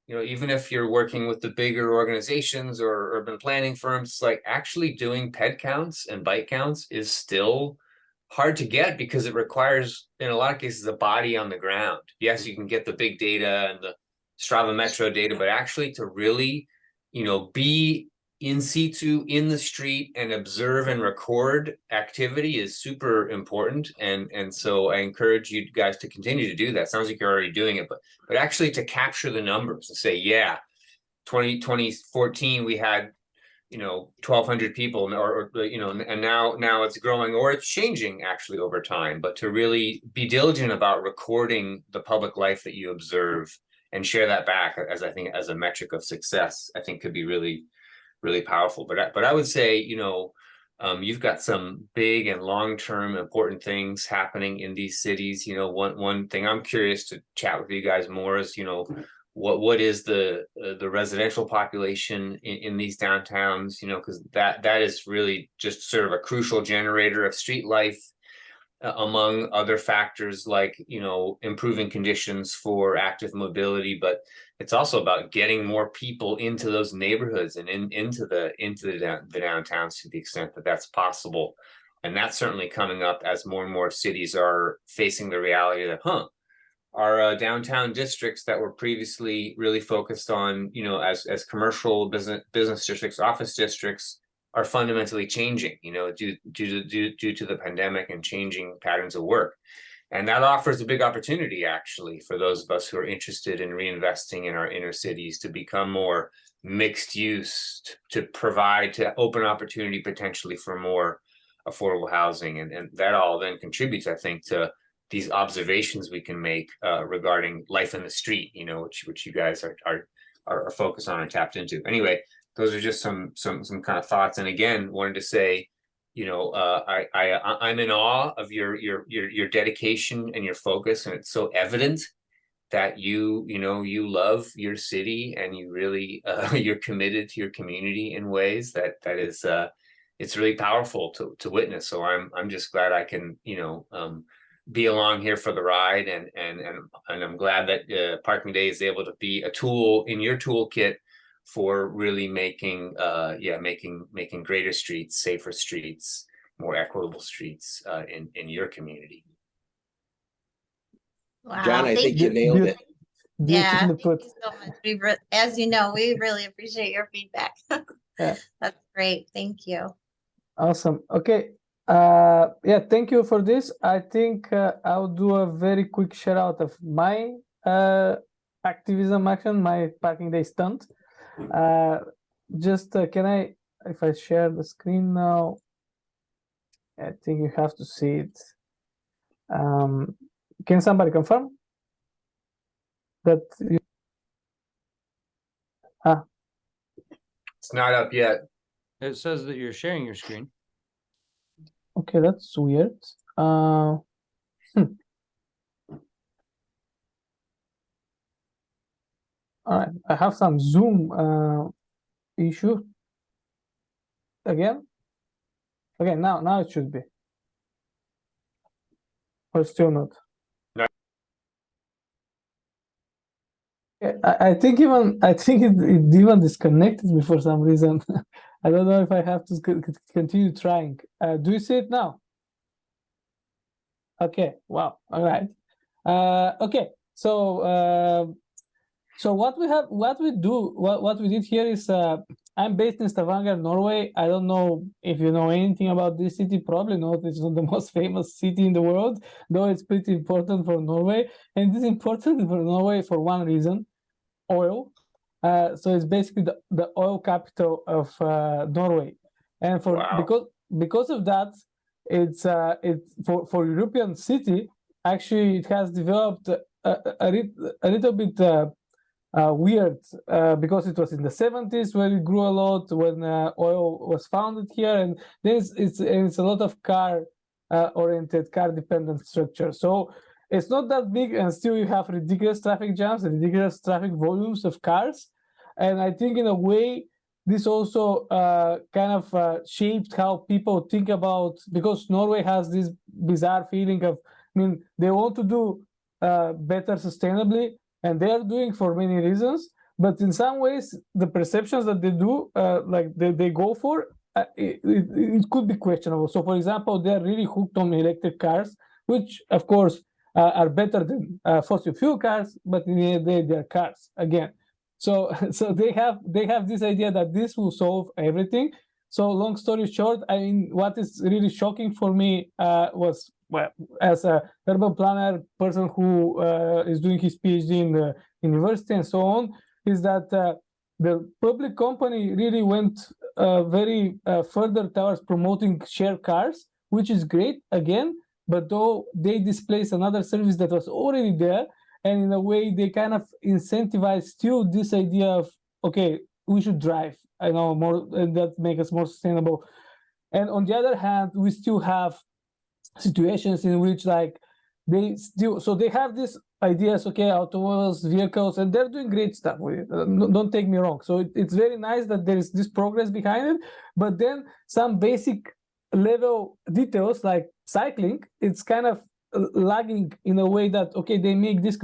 Even if you're working with the bigger organizations or urban planning firms, like actually doing ped counts and bike counts is still hard to get, because it requires, in a lot of cases, a body on the ground. Yes, you can get the big data and the Strava Metro data, but actually to really, be in situ in the street and observe and record activity is super important. And so I encourage you guys to continue to do that. Sounds like you're already doing it, but actually to capture the numbers and say, yeah, 2014 we had 1,200 people, and now it's growing, or it's changing actually over time. But to really be diligent about recording the public life that you observe and share that back, as I think as a metric of success, I think could be really, really powerful. But I would say, you've got some big and long-term important things happening in these cities. One thing I'm curious to chat with you guys more is, what is the residential population in these downtowns, because that is really just sort of a crucial generator of street life, among other factors like, improving conditions for active mobility. But it's also about getting more people into those neighborhoods and into the downtowns to the extent that that's possible. And that's certainly coming up as more and more cities are facing the reality that, our downtown districts that were previously really focused on, as commercial business districts, office districts, are fundamentally changing, due to the pandemic and changing patterns of work. And that offers a big opportunity, actually, for those of us who are interested in reinvesting in our inner cities to become more mixed use, to open opportunity potentially for more affordable housing. And that all then contributes, I think, to these observations we can make regarding life in the street, which you guys are focused on and tapped into. Anyway, those are just some kind of thoughts. And again, wanted to say, I'm in awe of your dedication and your focus, and it's so evident that you love your city and you really you're committed to your community in ways that is it's really powerful to witness. So I'm just glad I can be along here for the ride, and I'm glad that Parking Day is able to be a tool in your toolkit for really making greater streets, safer streets, more equitable streets in your community. Wow, John, I think you nailed it. Yeah, Beautifully thank put. you so much. As you know, we really appreciate your feedback. Yeah. That's great. Thank you. Awesome. Okay. Yeah, thank you for this. I think I'll do a very quick shout out of my activism action, my Parking Day stunt. Can I, if I share the screen now, I think you have to see it. Can somebody confirm that It's not up yet. It says that you're sharing your screen. Okay, that's weird. All right, I have some Zoom issue again. Okay, now it should be. Or still not. No. I think it even disconnected me for some reason. I don't know if I have to continue trying. Do you see it now? Okay. Wow. All right. Okay. So what we did here is I'm based in Stavanger, Norway. I don't know if you know anything about this city. Probably not. It's not the most famous city in the world, though it's pretty important for Norway. And it's important for Norway for one reason: oil. So it's basically the oil capital of Norway, and because of that, it's for European city. Actually, it has developed a little bit. Weird because it was in the 70s where it grew a lot when oil was founded here, and then it's a lot of car oriented, car dependent structure. So it's not that big, and still you have ridiculous traffic jams, ridiculous traffic volumes of cars. And I think in a way this also kind of shaped how people think about, because Norway has this bizarre feeling of, I mean, they want to do better sustainably, and they are doing for many reasons, but in some ways the perceptions that they do, like they go for, it could be questionable. So for example, they are really hooked on electric cars, which of course are better than fossil fuel cars, but in the end of the day they are cars again. So they have this idea that this will solve everything. So long story short, I mean, what is really shocking for me was, well, as a urban planner person who is doing his PhD in the university and so on, is that the public company really went very further towards promoting shared cars, which is great again, but though they displace another service that was already there, and in a way they kind of incentivize still this idea of, okay, we should drive, I know, more, and that makes us more sustainable. And on the other hand, we still have situations in which, like, they have these ideas, okay, automobiles, vehicles, and they're doing great stuff with it. Don't take me wrong. So it's very nice that there is this progress behind it, but then some basic level details like cycling, it's kind of lagging in a way that, okay, they make this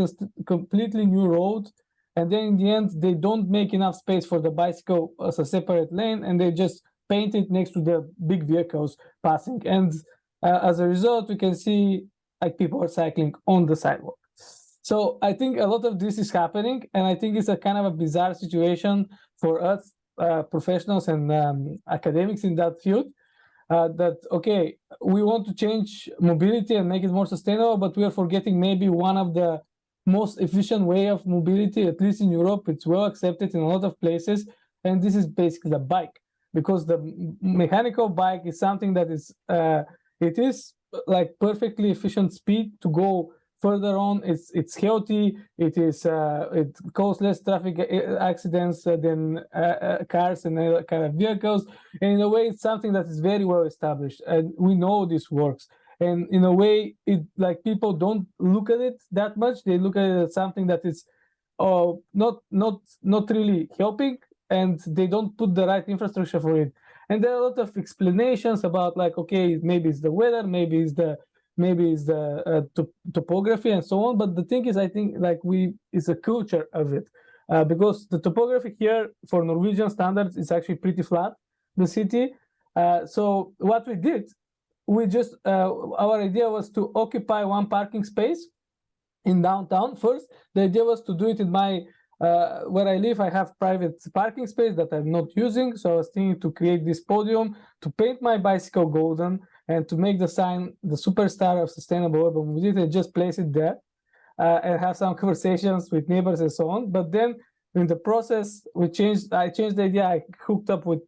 completely new road, and then in the end they don't make enough space for the bicycle as a separate lane, and they just paint it next to the big vehicles passing, and as a result we can see like people are cycling on the sidewalk. So I think a lot of this is happening, and I think it's a kind of a bizarre situation for us professionals and academics in that field, that, okay, we want to change mobility and make it more sustainable, but we are forgetting maybe one of the most efficient way of mobility, at least in Europe. It's well accepted in a lot of places, and this is basically the bike, because the mechanical bike is something that is it is like perfectly efficient speed to go further on. It's healthy. It is it causes less traffic accidents than cars and other kind of vehicles. And in a way, it's something that is very well established, and we know this works. And in a way, it, like, people don't look at it that much. They look at it as something that is not really helping, and they don't put the right infrastructure for it. And there are a lot of explanations about, like, okay, maybe it's the weather, maybe it's the topography and so on. But the thing is, I think, like, it's a culture of it, because the topography here for Norwegian standards is actually pretty flat, the city. So what we did, we just our idea was to occupy one parking space in downtown first. The idea was to do it in my where I live. I have private parking space that I'm not using, so I was thinking to create this podium, to paint my bicycle golden, and to make the sign the superstar of sustainable urban mobility, and just place it there and have some conversations with neighbors and so on. But then in the process, I changed the idea. I hooked up with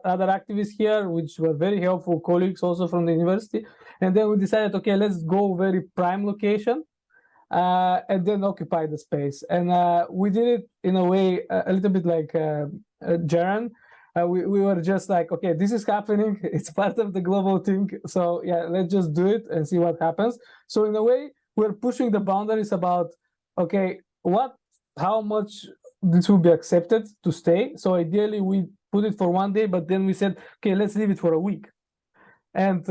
other activists here, which were very helpful colleagues also from the university. And then we decided, okay, let's go very prime location, and then occupy the space. And we did it in a way a little bit like Jerin. we were just like, okay, this is happening. It's part of the global thing. So yeah, let's just do it and see what happens. So in a way, we're pushing the boundaries about, okay, how much this will be accepted to stay. So ideally, we put it for 1 day, but then we said, okay, let's leave it for a week. And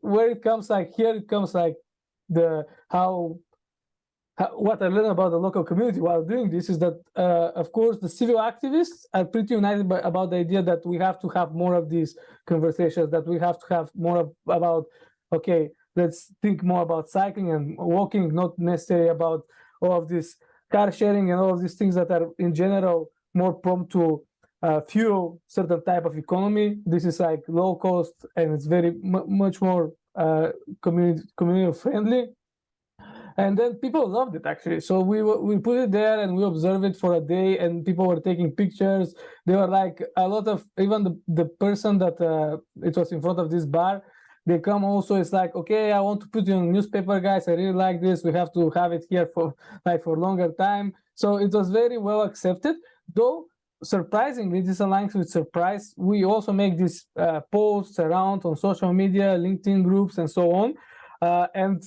where it comes like here, it comes like what I learned about the local community while doing this is that, of course, the civil activists are pretty united about the idea that we have to have more of these conversations, that we have to have more about, okay, let's think more about cycling and walking, not necessarily about all of this car sharing and all of these things that are in general more prone to fuel certain type of economy. This is like low cost and it's very much more community friendly. And then people loved it actually. So we put it there and we observed it for a day, and people were taking pictures. They were like a lot of, even the person that it was in front of this bar, they come also. It's like, okay, I want to put you on newspaper, guys. I really like this. We have to have it here for longer time. So it was very well accepted. Though surprisingly, this aligns with surprise. We also make these posts around on social media, LinkedIn groups, and so on. And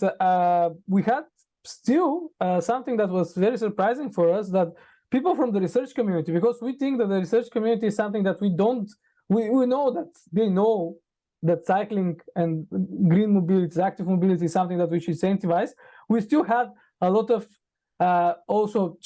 we had still something that was very surprising for us, that people from the research community, because we think that the research community is something that we know that they know that cycling and green mobility, active mobility is something that we should incentivize. We still had a lot of also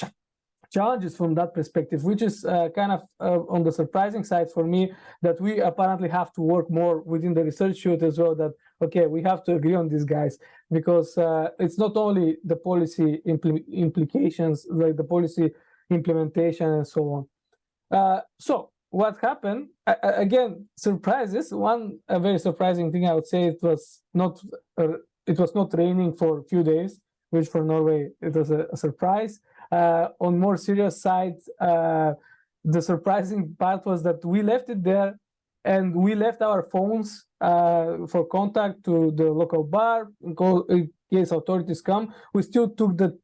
challenges from that perspective, which is kind of on the surprising side for me, that we apparently have to work more within the research shoot as well, that, okay, we have to agree on these guys, because it's not only the policy implications, like the policy implementation and so on. So what happened, again, surprises. A very surprising thing, I would say, it was not raining for a few days, which for Norway, it was a surprise. On more serious side, the surprising part was that we left it there, and we left our phones for contact to the local bar in case authorities come. We still took the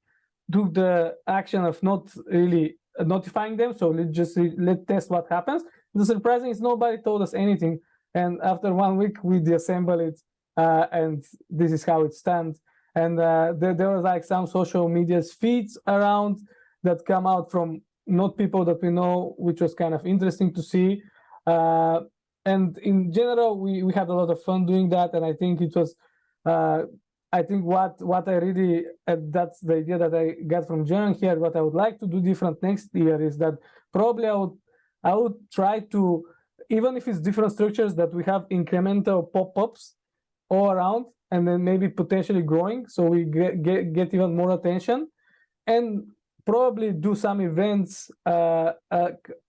action of not really notifying them. So let's test what happens. The surprising is nobody told us anything, and after 1 week we disassemble it, and this is how it stands. And there was like some social media feeds around that come out from not people that we know, which was kind of interesting to see. And in general, we had a lot of fun doing that. And I think it was, I think what I really, that's the idea that I got from Jerin here. What I would like to do different next year is that probably I would try to, even if it's different structures, that we have incremental pop-ups all around, and then maybe potentially growing, so we get even more attention, and probably do some events,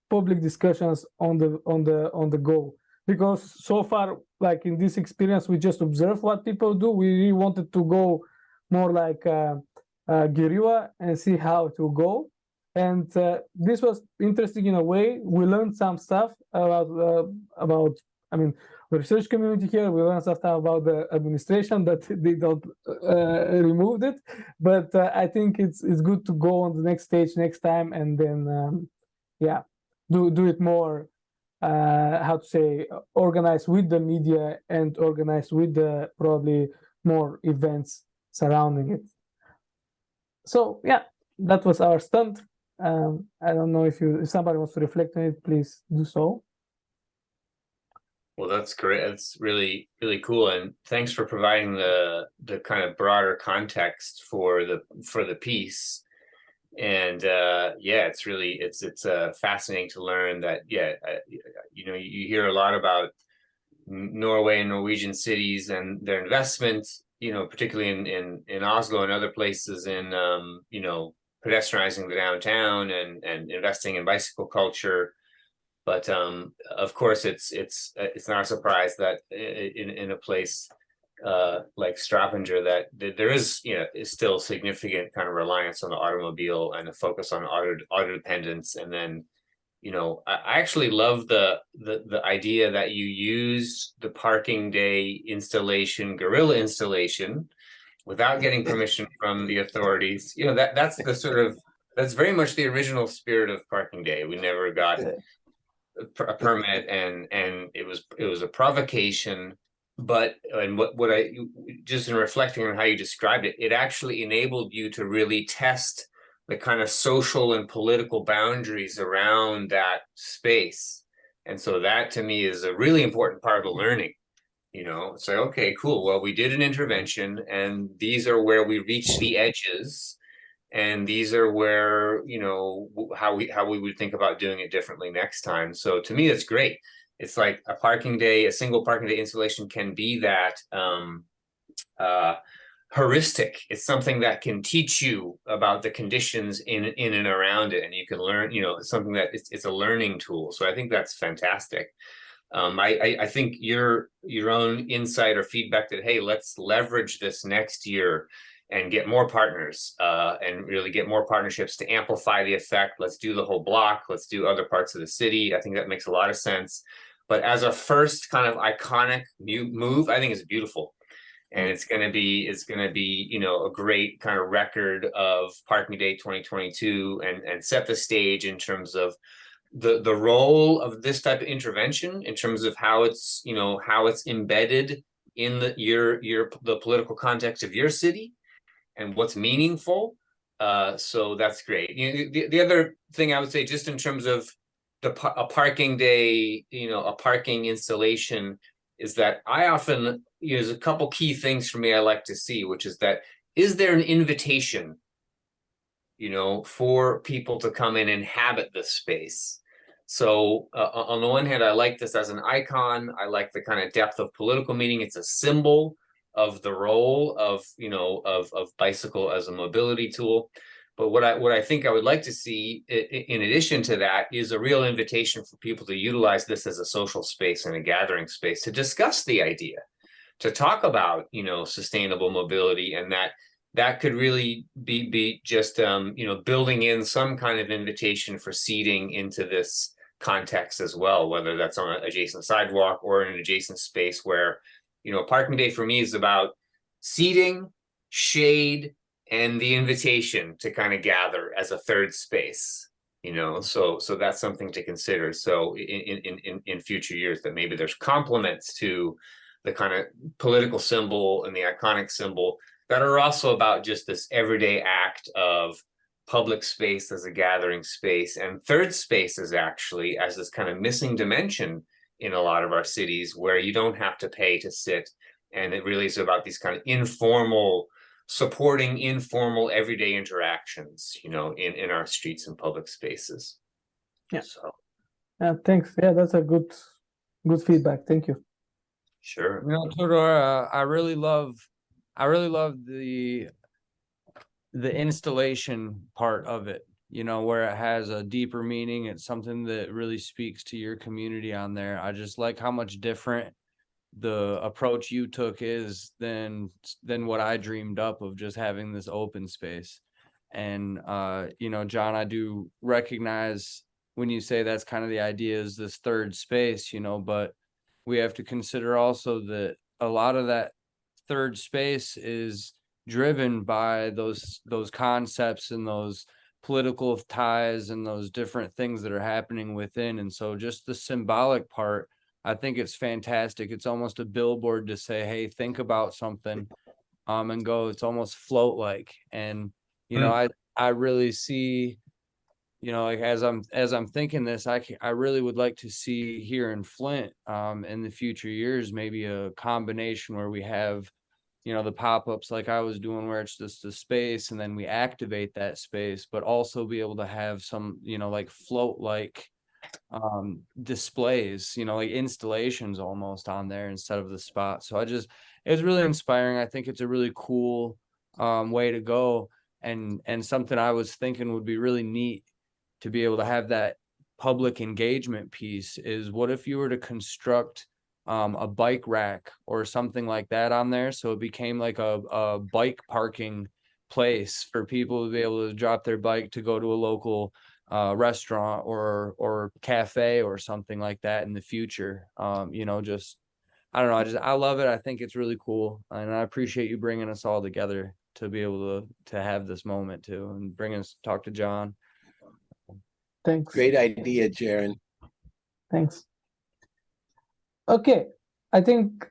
public discussions on the go. Because so far, like in this experience, we just observe what people do. We really wanted to go more like guerrilla and see how it will go. And this was interesting in a way. We learned some stuff about I mean, the research community here. We learned some stuff about the administration, that they don't removed it. But I think it's good to go on the next stage next time, and then yeah, do it more. How to say, organized with the media and organized with the probably more events surrounding it. So yeah, that was our stunt. I don't know if somebody wants to reflect on it, please do so. Well, that's great. That's really, really cool. And thanks for providing the kind of broader context for the piece. And yeah, it's fascinating to learn that, yeah, you hear a lot about Norway and Norwegian cities and their investment, particularly in Oslo and other places in pedestrianizing the downtown and investing in bicycle culture. But of course, it's not a surprise that in a place like Stavanger, that there is is still significant kind of reliance on the automobile and a focus on auto dependence. And then I actually love the idea that you use the parking day installation, guerrilla installation, without getting permission from the authorities. That's very much the original spirit of parking day. We never got a permit, and it was a provocation. But and what I just in reflecting on how you described it, it actually enabled you to really test the kind of social and political boundaries around that space. And so that to me is a really important part of the learning. You know, say, okay, cool. Well, we did an intervention, and these are where we reach the edges, and these are where, you know, how we would think about doing it differently next time. So to me, it's great. It's like a single parking day installation can be that heuristic. It's something that can teach you about the conditions in and around it, and you can learn. You know, it's something that it's a learning tool. So I think that's fantastic. I think your own insight or feedback that, hey, let's leverage this next year and get more partners and really get more partnerships to amplify the effect. Let's do the whole block. Let's do other parts of the city. I think that makes a lot of sense. But as a first kind of iconic move, I think it's beautiful. And it's going to be, you know, a great kind of record of Parking Day 2022 and set the stage in terms of the role of this type of intervention, in terms of how it's, you know, how it's embedded in the political context of your city and what's meaningful. So that's great. You know, the other thing I would say, just in terms of a parking day, you know, a parking installation, is that I often, you know, there's a couple key things for me I like to see, which is that, is there an invitation, you know, for people to come in and inhabit this space? So on the one hand, I like this as an icon. I like the kind of depth of political meaning. It's a symbol of the role of, you know, of bicycle as a mobility tool. But what I think I would like to see in addition to that is a real invitation for people to utilize this as a social space and a gathering space to discuss the idea, to talk about, you know, sustainable mobility, and that could really be just, you know, building in some kind of invitation for seating into this context as well, whether that's on an adjacent sidewalk or in an adjacent space where, you know, parking day for me is about seating, shade, and the invitation to kind of gather as a third space, you know. So that's something to consider. So in future years, that maybe there's complements to the kind of political symbol and the iconic symbol that are also about just this everyday act of public space as a gathering space, and third spaces actually as this kind of missing dimension in a lot of our cities, where you don't have to pay to sit, and it really is about these kind of supporting informal everyday interactions, you know, in our streets and public spaces. Yeah. So thanks. Yeah, that's a good feedback. Thank you. Sure. You know, Tudor, I really love the installation part of it, you know, where it has a deeper meaning. It's something that really speaks to your community on there. I just like how much different the approach you took is than what I dreamed up of, just having this open space. And you know, John, I do recognize when you say that's kind of the idea, is this third space, you know, but we have to consider also that a lot of that third space is driven by those concepts and those political ties and those different things that are happening within. And so just the symbolic part, I think it's fantastic. It's almost a billboard to say, hey, think about something, and go. It's almost float like. And you know, I really see, you know, like as I'm thinking this, I really would like to see here in Flint, in the future years, maybe a combination where we have, you know, the pop-ups like I was doing, where it's just a space and then we activate that space, but also be able to have some, you know, like float like displays, you know, like installations almost on there instead of the spot. So it was really inspiring. I think it's a really cool way to go, and something I was thinking would be really neat to be able to have that public engagement piece is, what if you were to construct a bike rack or something like that on there, so it became like a bike parking place for people to be able to drop their bike to go to a local restaurant or cafe or something like that in the future. You know, just I don't know, I love it. I think it's really cool, and I appreciate you bringing us all together to be able to have this moment too, and bring us talk to John. Thanks. Great idea, Jerin. Thanks. Okay, I think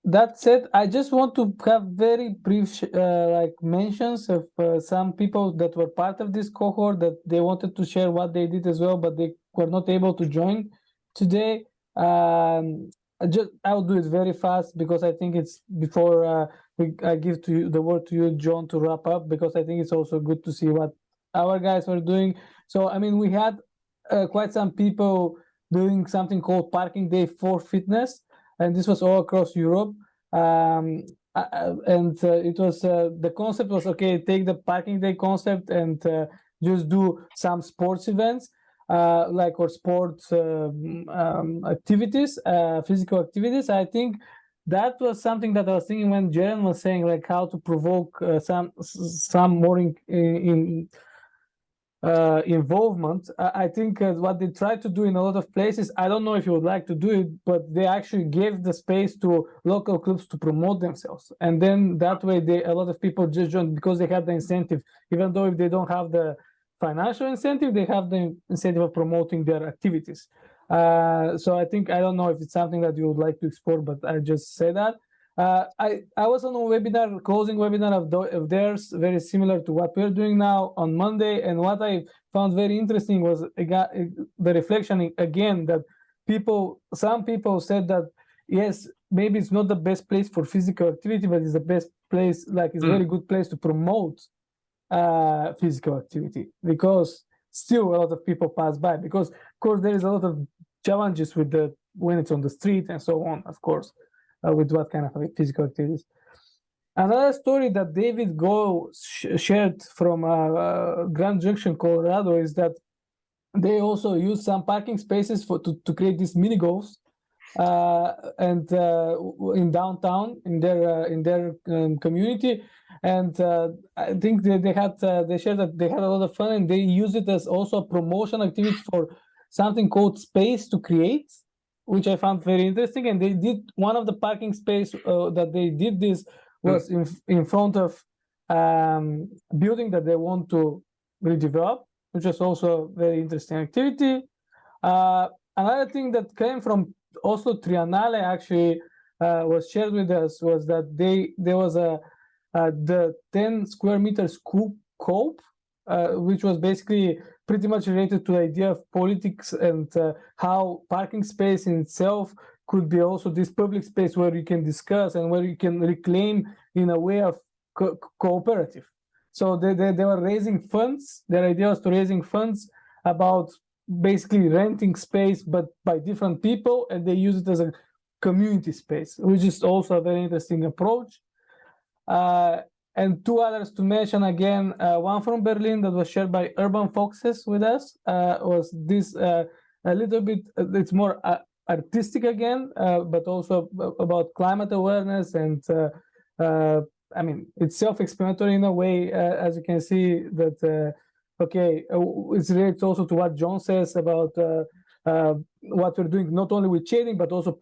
that's it. I just want to have very brief like mentions of some people that were part of this cohort that they wanted to share what they did as well, but they were not able to join today. I'll do it very fast because I think it's before I give to you the word to you, John, to wrap up, because I think it's also good to see what our guys were doing. So I mean, we had quite some people doing something called Parking Day for Fitness, and this was all across Europe. It was the concept was, okay, take the Parking Day concept and just do some sports events, or sports activities, physical activities. I think that was something that I was thinking when Jerin was saying, like, how to provoke some more involvement. I think what they try to do in a lot of places, I don't know if you would like to do it, but they actually gave the space to local clubs to promote themselves, and then that way a lot of people just joined because they have the incentive, even though if they don't have the financial incentive, they have the incentive of promoting their activities. So I think, I don't know if it's something that you would like to explore, but I just say that. I was on a webinar, closing webinar of theirs, very similar to what we're doing now on Monday. And what I found very interesting was the reflection again that some people said that, yes, maybe it's not the best place for physical activity, but it's the best place, like it's a very good place to promote physical activity, because still a lot of people pass by, because of course there is a lot of challenges with when it's on the street and so on, of course. With what kind of physical activities. Another story that David Go shared from Grand Junction, Colorado, is that they also use some parking spaces to create these mini golfs, and in downtown in their community. And I think they shared that they had a lot of fun, and they use it as also a promotion activity for something called Space to Create, which I found very interesting. And they did one of the parking space that they did this was in front of building that they want to redevelop, which is also a very interesting activity. Another thing that came from Oslo Triennale actually was shared with us was that there was the 10 square meters cope, which was basically pretty much related to the idea of politics and how parking space in itself could be also this public space where you can discuss and where you can reclaim in a way of cooperative. So they were raising funds. Their idea was to raising funds about basically renting space, but by different people, and they use it as a community space, which is also a very interesting approach. And two others to mention again, one from Berlin that was shared by Urban Foxes with us, was this a little bit, it's more artistic again, but also about climate awareness. And I mean, it's self-explanatory in a way, as you can see that, okay, it's related also to what John says about what we're doing, not only with shading, but also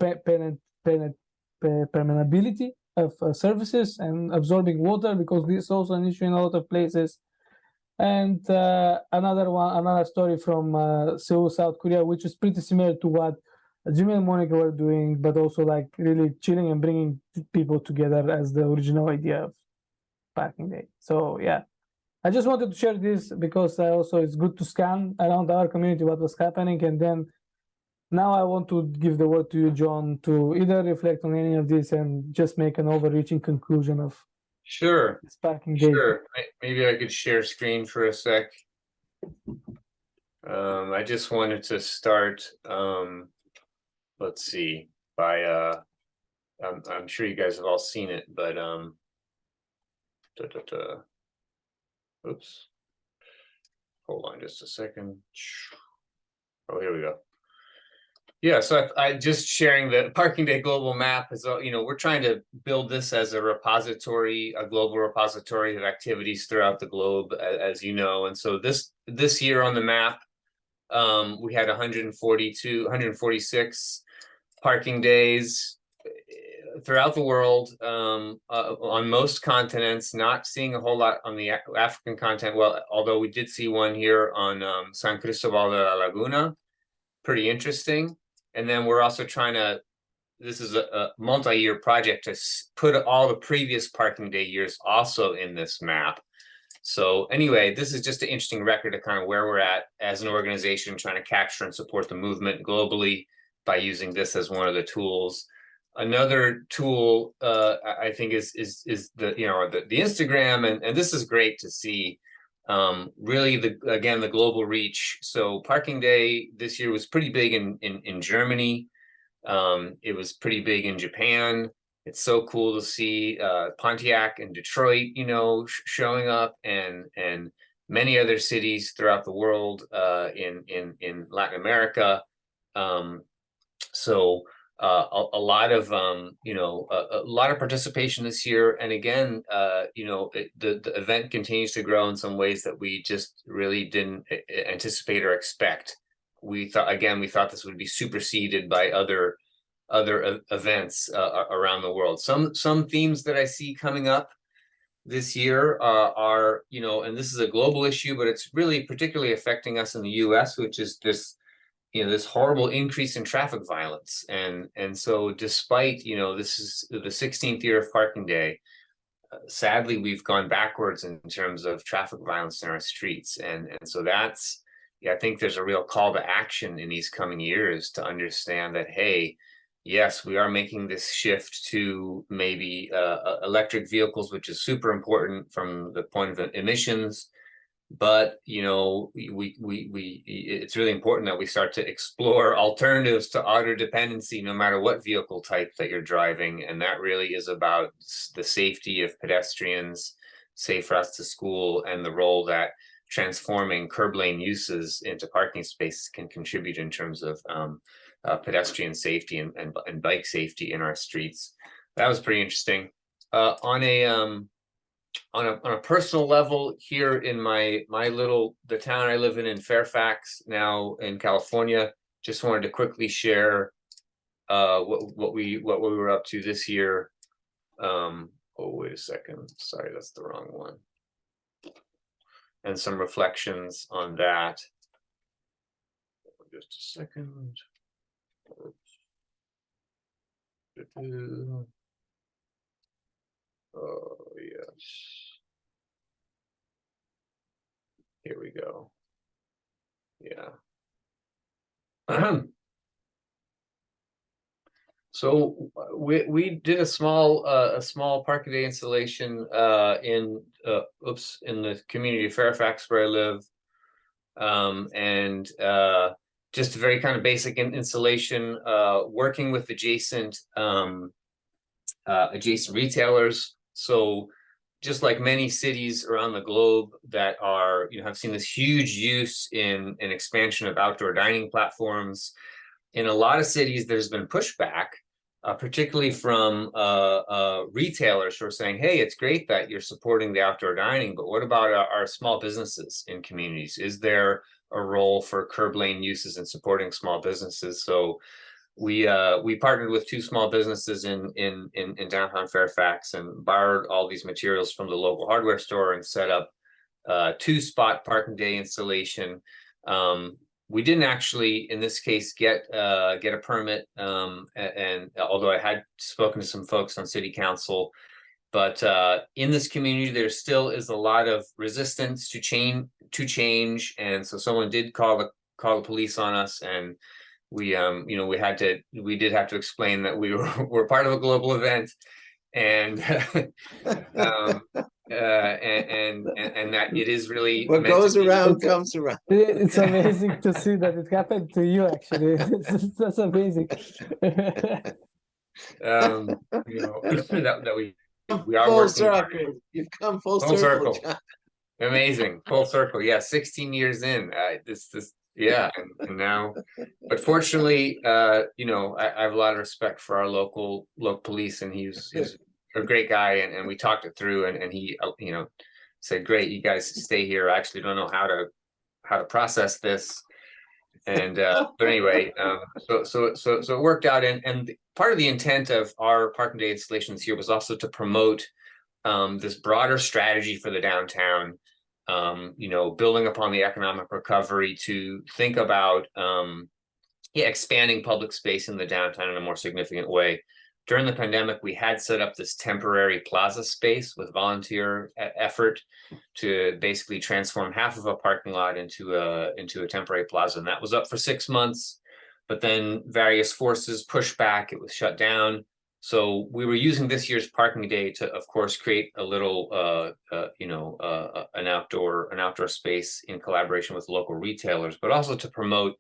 permeability of services and absorbing water, because this is also an issue in a lot of places. And another story from Seoul, South Korea, which is pretty similar to what Jimmy and Monica were doing, but also like really chilling and bringing people together as the original idea of Parking Day. So yeah, I just wanted to share this because also it's good to scan around our community what was happening. And then now I want to give the word to you, John, to either reflect on any of this and just make an overreaching conclusion of Parking Day. Sure. Maybe I could share screen for a sec. I just wanted to start, let's see, by I'm sure you guys have all seen it, but oops, hold on just a second. Oh, here we go. Yeah, so I just sharing the Parking Day global map is, we're trying to build this as a repository, a global repository of activities throughout the globe, as you know. And so this year on the map, we had 146 parking days throughout the world, on most continents, not seeing a whole lot on the African continent. Well, although we did see one here on San Cristobal de la Laguna. pretty interesting. And then we're also trying to, this is a multi-year project to put all the previous parking day years also in this map. So anyway, this is just an interesting record of kind of where we're at as an organization, trying to capture and support the movement globally by using this as one of the tools. Another tool I think is the, you know, the Instagram, and this is great to see. Really the global reach. So parking day this year was pretty big in Germany. It was pretty big in Japan. It's so cool to see Pontiac and Detroit, you know, showing up, and many other cities throughout the world, in Latin America. So a lot of you know, a lot of participation this year, and again, you know, the event continues to grow in some ways that we just really didn't anticipate or expect. We thought this would be superseded by other events around the world. Some themes that I see coming up this year are, you know, and this is a global issue, but it's really particularly affecting us in the US, which is this, you know, this horrible increase in traffic violence. And so despite, you know, this is the 16th year of parking day, sadly, we've gone backwards in terms of traffic violence in our streets. And so that's, yeah, I think there's a real call to action in these coming years to understand that, hey, yes, we are making this shift to maybe electric vehicles, which is super important from the point of emissions. But, you know, it's really important that we start to explore alternatives to auto dependency, no matter what vehicle type that you're driving. And that really is about the safety of pedestrians, safe routes to school, and the role that transforming curb lane uses into parking spaces can contribute in terms of pedestrian safety and bike safety in our streets. That was pretty interesting. On a personal level, here in the town I live in Fairfax, now in California, just wanted to quickly share what we were up to this year. Oh, wait a second, sorry, that's the wrong one. And some reflections on that. Just a second. Oh, yes. Here we go. Yeah. So we did a small parking day installation in the community of Fairfax where I live, and just a very kind of basic installation, working with adjacent retailers. So just like many cities around the globe that are, you know, have seen this huge use in an expansion of outdoor dining platforms, in a lot of cities there's been pushback, particularly from retailers who are saying, hey, it's great that you're supporting the outdoor dining, but what about our small businesses in communities? Is there a role for curb lane uses and supporting small businesses? So we partnered with two small businesses in downtown Fairfax and borrowed all these materials from the local hardware store and set up 2-spot parking day installation. We didn't actually, in this case, get a permit, and although I had spoken to some folks on city council, but in this community there still is a lot of resistance to change, and so someone did call the police on us, and we you know, we did have to explain that we're part of a global event, and and that it is really what goes around comes around. It's amazing to see that it happened to you, actually. That's amazing. You know, that we are full working circle. You've come full circle. John. Amazing, full circle. Yeah, 16 years in. Yeah, and now, but fortunately, you know, I have a lot of respect for our local police, and he's a great guy, and we talked it through, and he, you know, said, great, you guys stay here. I actually don't know how to process this, and but anyway, so it worked out, and part of the intent of our parking day installations here was also to promote this broader strategy for the downtown, you know, building upon the economic recovery, to think about expanding public space in the downtown in a more significant way. During the pandemic, we had set up this temporary plaza space with volunteer effort to basically transform half of a parking lot into a temporary plaza, and that was up for 6 months. But then various forces pushed back; it was shut down. So we were using this year's parking day to, of course, create a little, an outdoor space in collaboration with local retailers, but also to promote,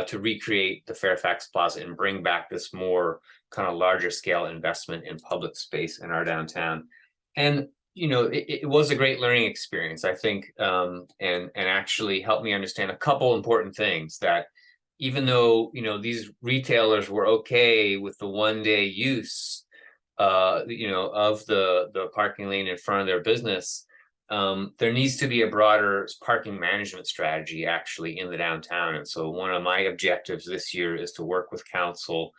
to recreate the Fairfax Plaza and bring back this more kind of larger scale investment in public space in our downtown. And it was a great learning experience, I think, and actually helped me understand a couple important things. That even though these retailers were okay with the one-day use, of the parking lane in front of their business, there needs to be a broader parking management strategy actually in the downtown. And so one of my objectives this year is to work with council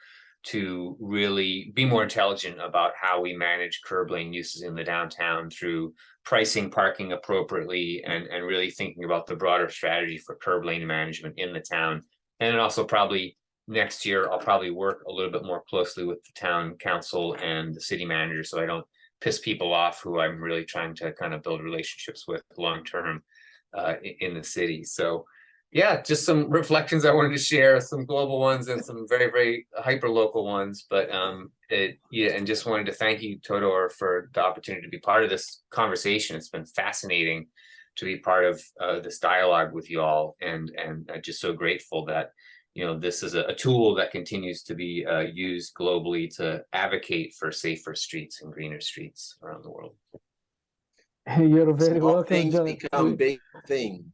to really be more intelligent about how we manage curb lane uses in the downtown through pricing parking appropriately and really thinking about the broader strategy for curb lane management in the town. And then also probably next year, I'll probably work a little bit more closely with the town council and the city manager so I don't piss people off who I'm really trying to kind of build relationships with long-term in the city. So yeah, just some reflections I wanted to share, some global ones and some very, very hyper local ones. But and just wanted to thank you, Todor, for the opportunity to be part of this conversation. It's been fascinating to be part of this dialogue with you all, and just so grateful that this is a tool that continues to be used globally to advocate for safer streets and greener streets around the world. You're very Small welcome, things John. become big things.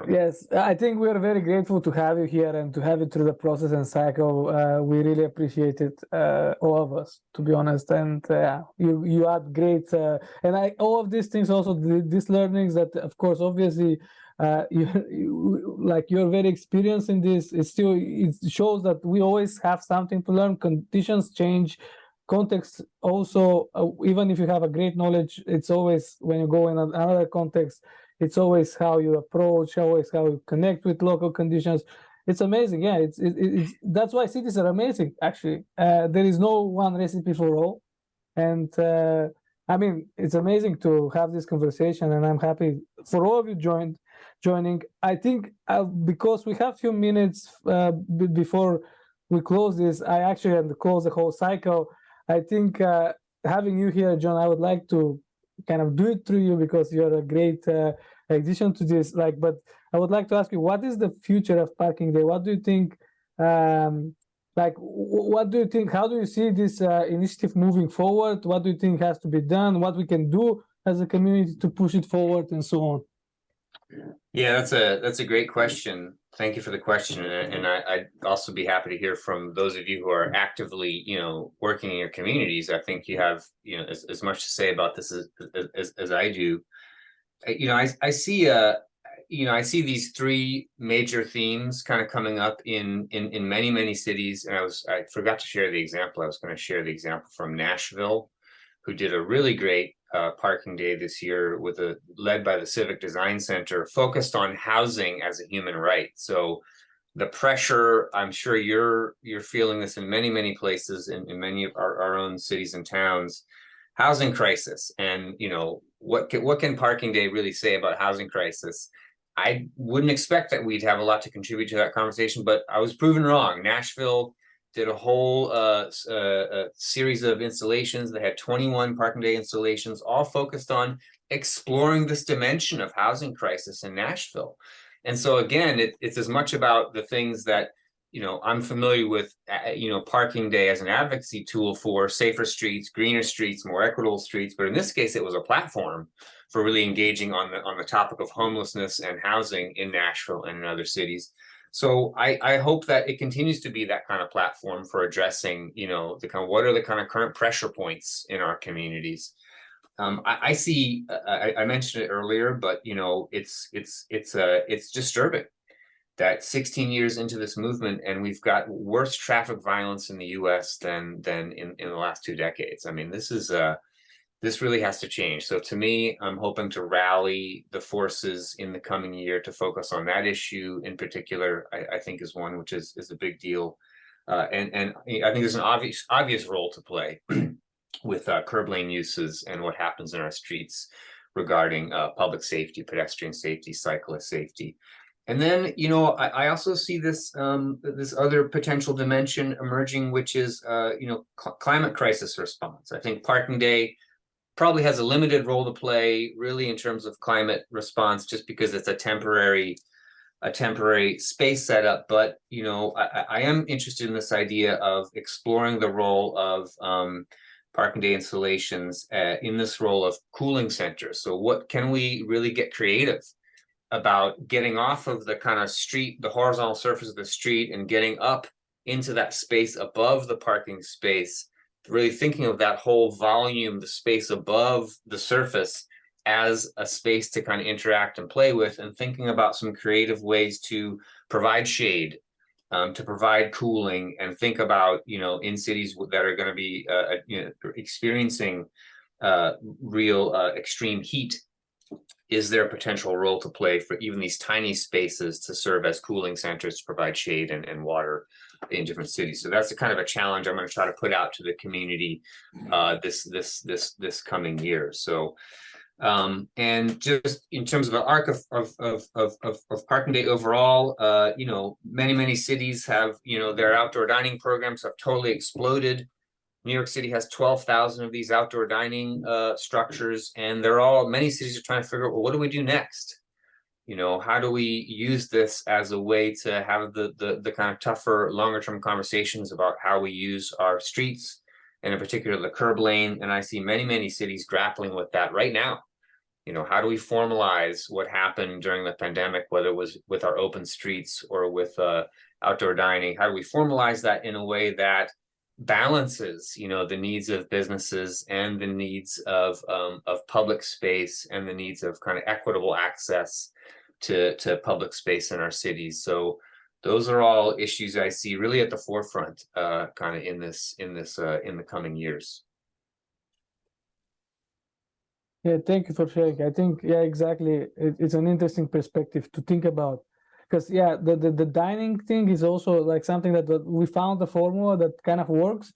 Yes, I think we are very grateful to have you here and to have you through the process and cycle. We really appreciate it, all of us, to be honest. And you add great, and all of these things also, these learnings that, of course, obviously, you're very experienced in this. It shows that we always have something to learn. Conditions change, context also. Even if you have a great knowledge, it's always when you go in another context. It's always how you approach, always how you connect with local conditions. It's amazing. Yeah, it's that's why cities are amazing. Actually, there is no one recipe for all, and I mean, it's amazing to have this conversation, and I'm happy for all of you joining. I think because we have a few minutes before we close this, I actually have to close the whole cycle. I think having you here, John, I would like to kind of do it through you because you're a great addition to this. But I would like to ask you, what is the future of Parking Day? What do you think? What do you think? How do you see this initiative moving forward? What do you think has to be done? What we can do as a community to push it forward, and so on? Yeah, that's a great question. Thank you for the question, and I'd also be happy to hear from those of you who are actively, working in your communities. I think you have, as much to say about this as I do. I see I see these three major themes kind of coming up in many cities, and I forgot to share the example. I was going to share the example from Nashville, who did a really great parking day this year led by the Civic Design Center, focused on housing as a human right. So the pressure, I'm sure you're feeling this in many places in many of our own cities and towns, housing crisis. And what can Parking Day really say about housing crisis? I wouldn't expect that we'd have a lot to contribute to that conversation, but I was proven wrong. Nashville did a whole series of installations. They had 21 Parking Day installations, all focused on exploring this dimension of housing crisis in Nashville. And so again, it's as much about the things that I'm familiar with, Parking Day as an advocacy tool for safer streets, greener streets, more equitable streets. But in this case, it was a platform for really engaging on the topic of homelessness and housing in Nashville and in other cities. So I hope that it continues to be that kind of platform for addressing, what are the kind of current pressure points in our communities. I see. I mentioned it earlier, but it's disturbing that 16 years into this movement, and we've got worse traffic violence in the U.S. than in the last 2 decades. I mean, this is this really has to change. So to me, I'm hoping to rally the forces in the coming year to focus on that issue in particular. I think is one which is a big deal. And I think there's an obvious role to play with curb lane uses and what happens in our streets regarding public safety, pedestrian safety, cyclist safety. And then, you know, I also see this this other potential dimension emerging, which is, you know, climate crisis response. I think Parking Day probably has a limited role to play, really, in terms of climate response, just because it's a temporary space setup. But you know, I am interested in this idea of exploring the role of Parking Day installations in this role of cooling centers. So what can we really get creative about getting off of the kind of street, the horizontal surface of the street, and getting up into that space above the parking space, really thinking of that whole volume, the space above the surface, as a space to kind of interact and play with, and thinking about some creative ways to provide shade, to provide cooling, and think about, you know, in cities that are going to be you know, experiencing real extreme heat, is there a potential role to play for even these tiny spaces to serve as cooling centers to provide shade and water in different cities? So that's a kind of a challenge I'm going to try to put out to the community this coming year. So and just in terms of an arc of Parking Day overall, you know, many cities have, you know, their outdoor dining programs have totally exploded. New York City has 12,000 of these outdoor dining structures, and many cities are trying to figure out, well, what do we do next? You know, how do we use this as a way to have the kind of tougher, longer term conversations about how we use our streets, and in particular the curb lane? And I see many cities grappling with that right now. You know, how do we formalize what happened during the pandemic, whether it was with our open streets or with outdoor dining? How do we formalize that in a way that balances, you know, the needs of businesses and the needs of public space, and the needs of kind of equitable access to public space in our cities? So those are all issues I see really at the forefront, kind of in the coming years. Yeah, thank you for sharing. I think, yeah, exactly. It's an interesting perspective to think about, because yeah, the dining thing is also like something that we found a formula that kind of works.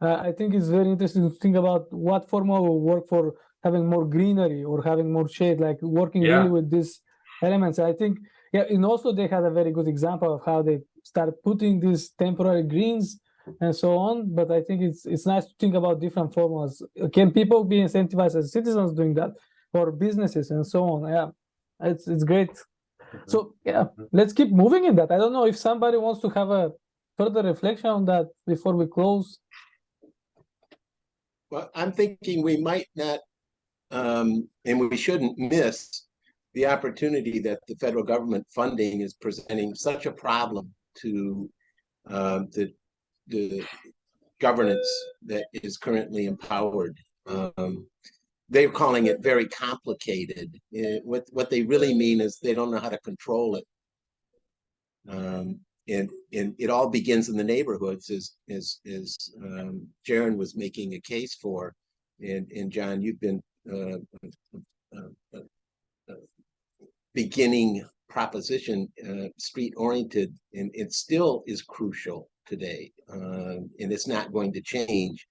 I think it's very interesting to think about what formula will work for having more greenery or having more shade, like working really with these elements. I think, yeah, and also they had a very good example of how they started putting these temporary greens and so on. But I think it's nice to think about different formulas. Can people be incentivized as citizens doing that, or businesses and so on? Yeah, it's great. So yeah, let's keep moving in that. I don't know if somebody wants to have a further reflection on that before we close. Well, I'm thinking we might not, and we shouldn't miss the opportunity that the federal government funding is presenting such a problem to the governance that is currently empowered. They're calling it very complicated. What they really mean is they don't know how to control it. And it all begins in the neighborhoods, as Jerin was making a case for, and John, you've been beginning proposition street oriented, and it still is crucial today, and it's not going to change.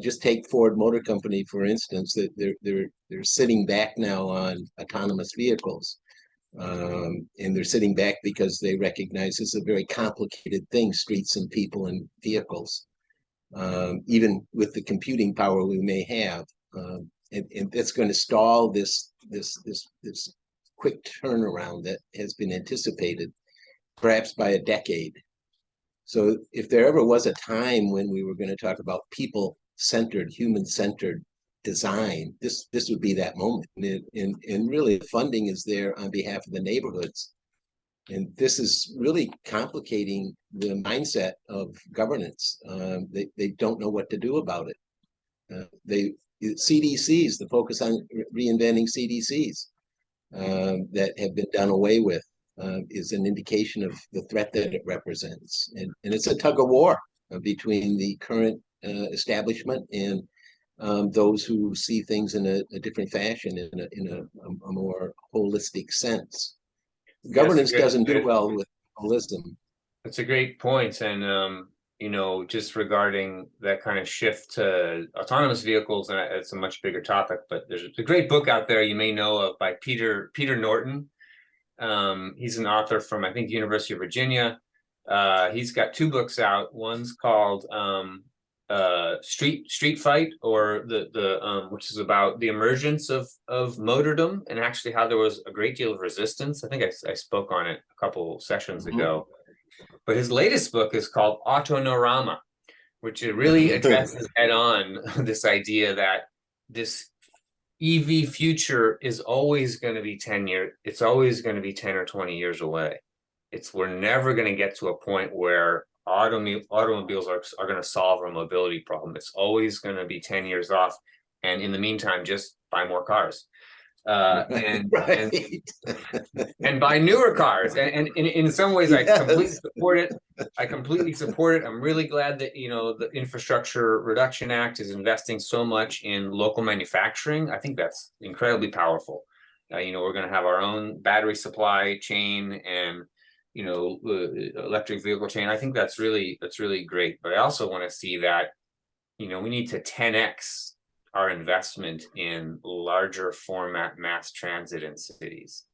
Just take Ford Motor Company, for instance, that they're sitting back now on autonomous vehicles, and they're sitting back because they recognize it's a very complicated thing, streets and people and vehicles, even with the computing power we may have, and that's going to stall this quick turnaround that has been anticipated, perhaps by a decade. So if there ever was a time when we were going to talk about people-centered, human-centered design, this would be that moment. And really, the funding is there on behalf of the neighborhoods. And this is really complicating the mindset of governance. They don't know what to do about it. CDCs, the focus on reinventing CDCs that have been done away with, is an indication of the threat that it represents. And it's a tug of war between the current establishment and those who see things in a different fashion, in a more holistic sense. Governance doesn't do well with holism. That's a great point. And, you know, just regarding that kind of shift to autonomous vehicles, and it's a much bigger topic, but there's a great book out there you may know of by Peter Norton. He's an author from, I think, University of Virginia. He's got 2 books out. One's called Street Fight, or the which is about the emergence of motordom, and actually how there was a great deal of resistance. I think I spoke on it a couple sessions ago. But his latest book is called Autonorama, which it really addresses head on this idea that this EV future is always going to be 10 years. It's always going to be 10 or 20 years away. We're never going to get to a point where automobiles are going to solve our mobility problem. It's always going to be 10 years off. And in the meantime, just buy more cars. And buy newer cars, and in some ways, I completely support it. I'm really glad that, you know, the Infrastructure Reduction Act is investing so much in local manufacturing. I think that's incredibly powerful. You know, we're going to have our own battery supply chain and, you know, electric vehicle chain. I think that's really great. But I also want to see that, you know, we need to 10x our investment in larger format mass transit in cities.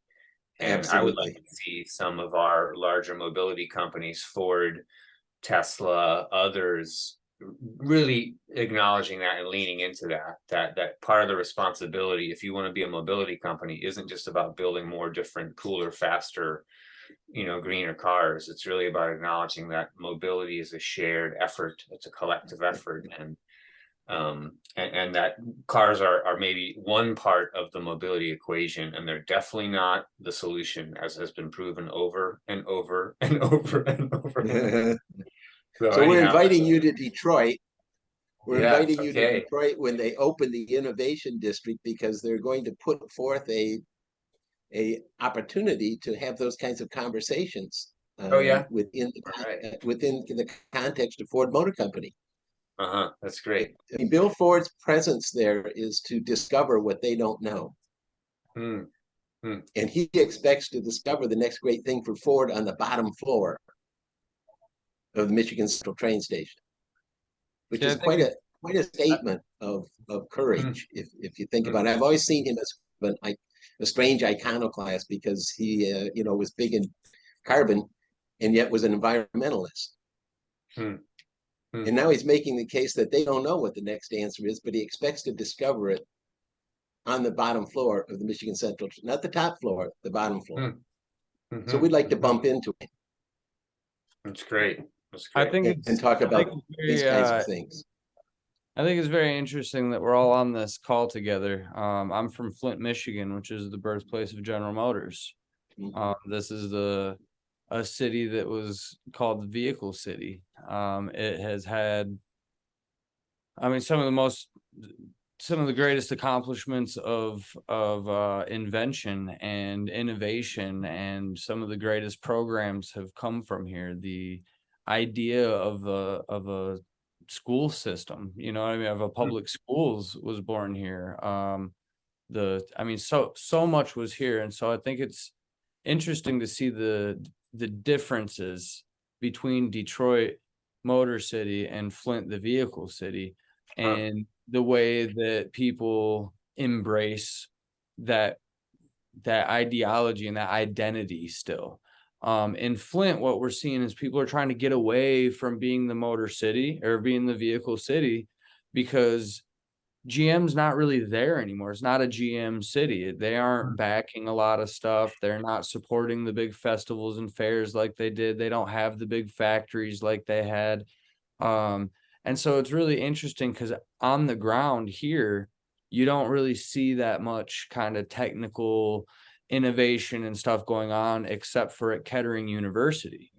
And absolutely. I would like to see some of our larger mobility companies, Ford, Tesla, others, really acknowledging that and leaning into that part of the responsibility, if you want to be a mobility company, isn't just about building more different, cooler, faster, you know, greener cars. It's really about acknowledging that mobility is a shared effort. It's a collective effort. And that cars are maybe one part of the mobility equation, and they're definitely not the solution, as has been proven over and over and over and over. So we're inviting you to Detroit. We're inviting you to Detroit when they open the Innovation District, because they're going to put forth a opportunity to have those kinds of conversations. Within the context of Ford Motor Company. That's great. I mean, Bill Ford's presence there is to discover what they don't know. And he expects to discover the next great thing for Ford on the bottom floor of the Michigan Central train station, which is quite a statement of courage, if you think about it. I've always seen him as a strange iconoclast, because he you know, was big in carbon and yet was an environmentalist. And now he's making the case that they don't know what the next answer is, but he expects to discover it on the bottom floor of the Michigan Central, not the top floor, the bottom floor. So we'd like to bump into it. That's great. I think and talk about these kinds of things. I think it's very interesting that we're all on this call together. I'm from Flint, Michigan, which is the birthplace of General Motors. This is a city that was called the Vehicle City. It has had, I mean, some of the greatest accomplishments of invention and innovation, and some of the greatest programs have come from here. The idea of a school system, you know what I mean, of a public schools was born here. So much was here. And so I think it's interesting to see the differences between Detroit Motor City and Flint, the Vehicle City, and the way that people embrace that ideology and that identity still. In Flint, what we're seeing is people are trying to get away from being the motor city or being the vehicle city, because GM's not really there anymore. It's not a GM city. They aren't backing a lot of stuff. They're not supporting the big festivals and fairs like they did. They don't have the big factories like they had. And so it's really interesting, because on the ground here, you don't really see that much kind of technical innovation and stuff going on, except for at Kettering University.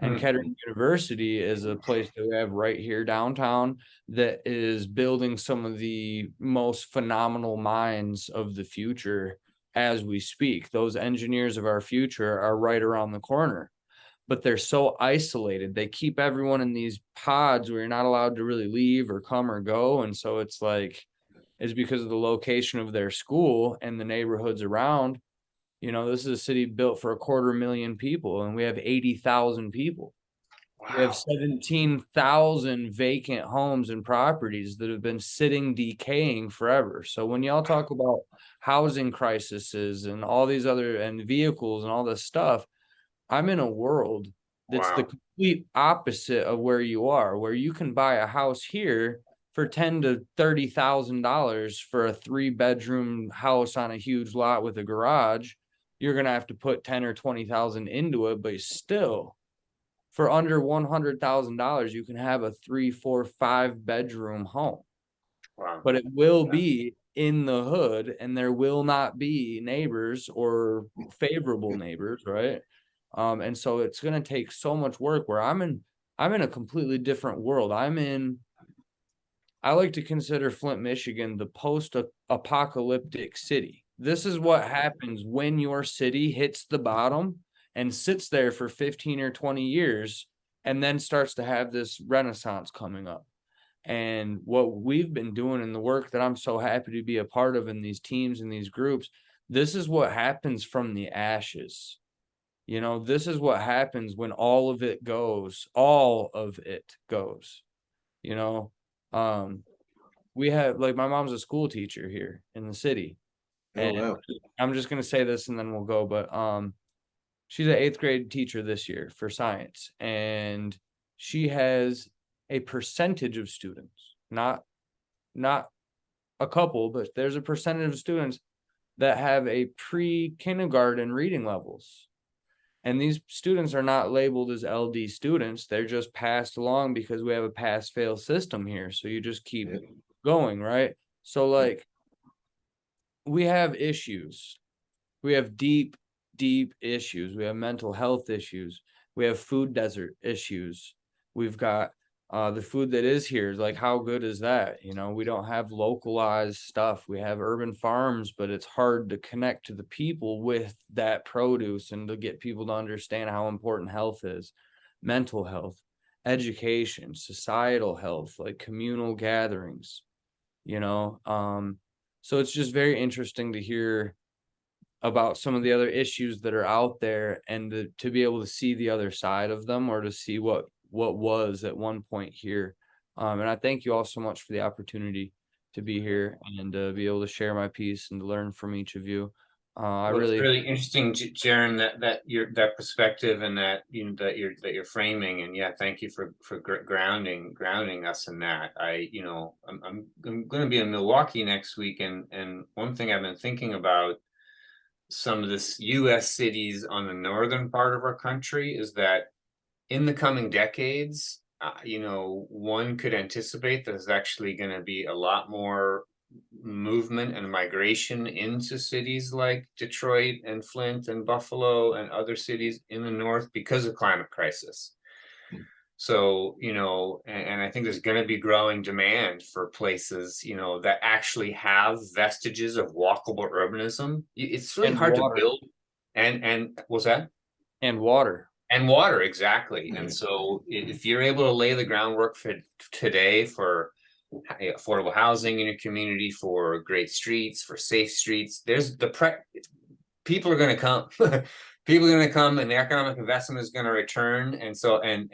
And Kettering University is a place that we have right here downtown that is building some of the most phenomenal minds of the future as we speak. Those engineers of our future are right around the corner. but they're so isolated. They keep everyone in these pods where you're not allowed to really leave or come or go. And so it's like, it's because of the location of their school and the neighborhoods around. You know, this is a city built for 250,000 people, and we have 80,000 people. Wow. We have 17,000 vacant homes and properties that have been sitting, decaying forever. So when y'all talk about housing crises and all these other, and vehicles and all this stuff, I'm in a world that's the complete opposite of where you are, where you can buy a house here for $10,000 to $30,000 for a 3-bedroom house on a huge lot with a garage. You're going to have to put 10 or 20,000 into it, but still for under $100,000, you can have a 3, 4, 5-bedroom home. Wow. But it will be in the hood, and there will not be neighbors or favorable neighbors, right? And so it's going to take so much work, where I'm in a completely different world. I like to consider Flint, Michigan, the post-apocalyptic city. This is what happens when your city hits the bottom and sits there for 15 or 20 years and then starts to have this renaissance coming up. And what we've been doing in the work that I'm so happy to be a part of in these teams and these groups, this is what happens from the ashes. You know, this is what happens when all of it goes, you know. We have, like, my mom's a school teacher here in the city. And wow. I'm just going to say this and then we'll go, but she's an 8th grade teacher this year for science, and she has a percentage of students, not a couple, but there's a percentage of students that have a pre-kindergarten reading levels. And these students are not labeled as LD students. They're just passed along because we have a pass-fail system here. So you just keep going, right? So, like, we have issues. We have deep issues. We have mental health issues. We have food desert issues. We've got the food that is here. Like, how good is that? You know, we don't have localized stuff. We have urban farms, but it's hard to connect to the people with that produce and to get people to understand how important health is, mental health, education, societal health, like communal gatherings, you know. So it's just very interesting to hear about some of the other issues that are out there, and to be able to see the other side of them, or to see what was at one point here. And I thank you all so much for the opportunity to be here and to be able to share my piece and to learn from each of you. It's really interesting, Jerin, that perspective, and that, you know, that you're framing. And yeah, thank you for grounding us in that. I'm going to be in Milwaukee next week, and one thing I've been thinking about some of this U.S. cities on the northern part of our country is that in the coming decades, one could anticipate that there's actually going to be a lot more movement and migration into cities like Detroit and Flint and Buffalo and other cities in the north because of climate crisis. So, and I think there's going to be growing demand for places, that actually have vestiges of walkable urbanism. It's really hard to build. And what's that? And water. And water, exactly. And so if you're able to lay the groundwork for today for affordable housing in your community, for great streets, for safe streets, people are going to come. People are going to come, and the economic investment is going to return. And so, and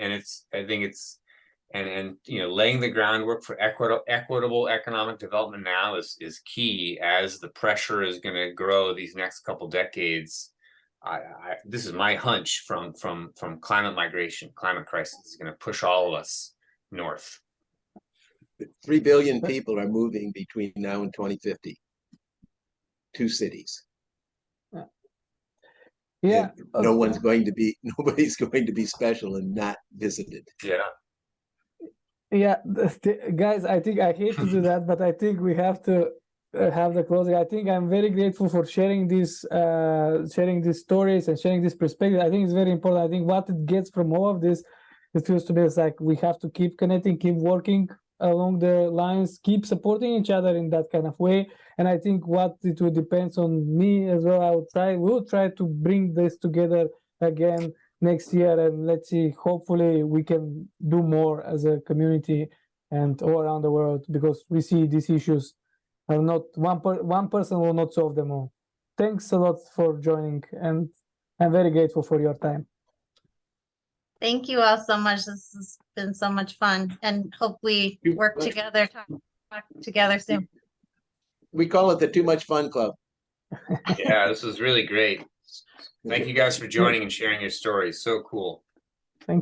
laying the groundwork for equitable economic development now is key, as the pressure is going to grow these next couple decades. This is my hunch from climate migration. Climate crisis is going to push all of us north. 3 billion people are moving between now and 2050. 2 cities. Yeah. Nobody's going to be special and not visited. Yeah, guys, I think I hate to do that, but I think we have to have the closing. I think I'm very grateful for sharing these stories and sharing this perspective. I think it's very important. I think what it gets from all of this, it feels to me, it's like we have to keep connecting, keep working along the lines, keep supporting each other in that kind of way. And I think what it will depends on me as well. We'll try to bring this together again next year, and let's see, hopefully we can do more as a community and all around the world, because we see these issues are not one person will not solve them all. Thanks a lot for joining, and I'm very grateful for your time. Thank you all so much. This has been so much fun, and hope we work together, talk together soon. We call it the Too Much Fun Club. Yeah, this was really great. Thank you guys for joining and sharing your stories. So cool.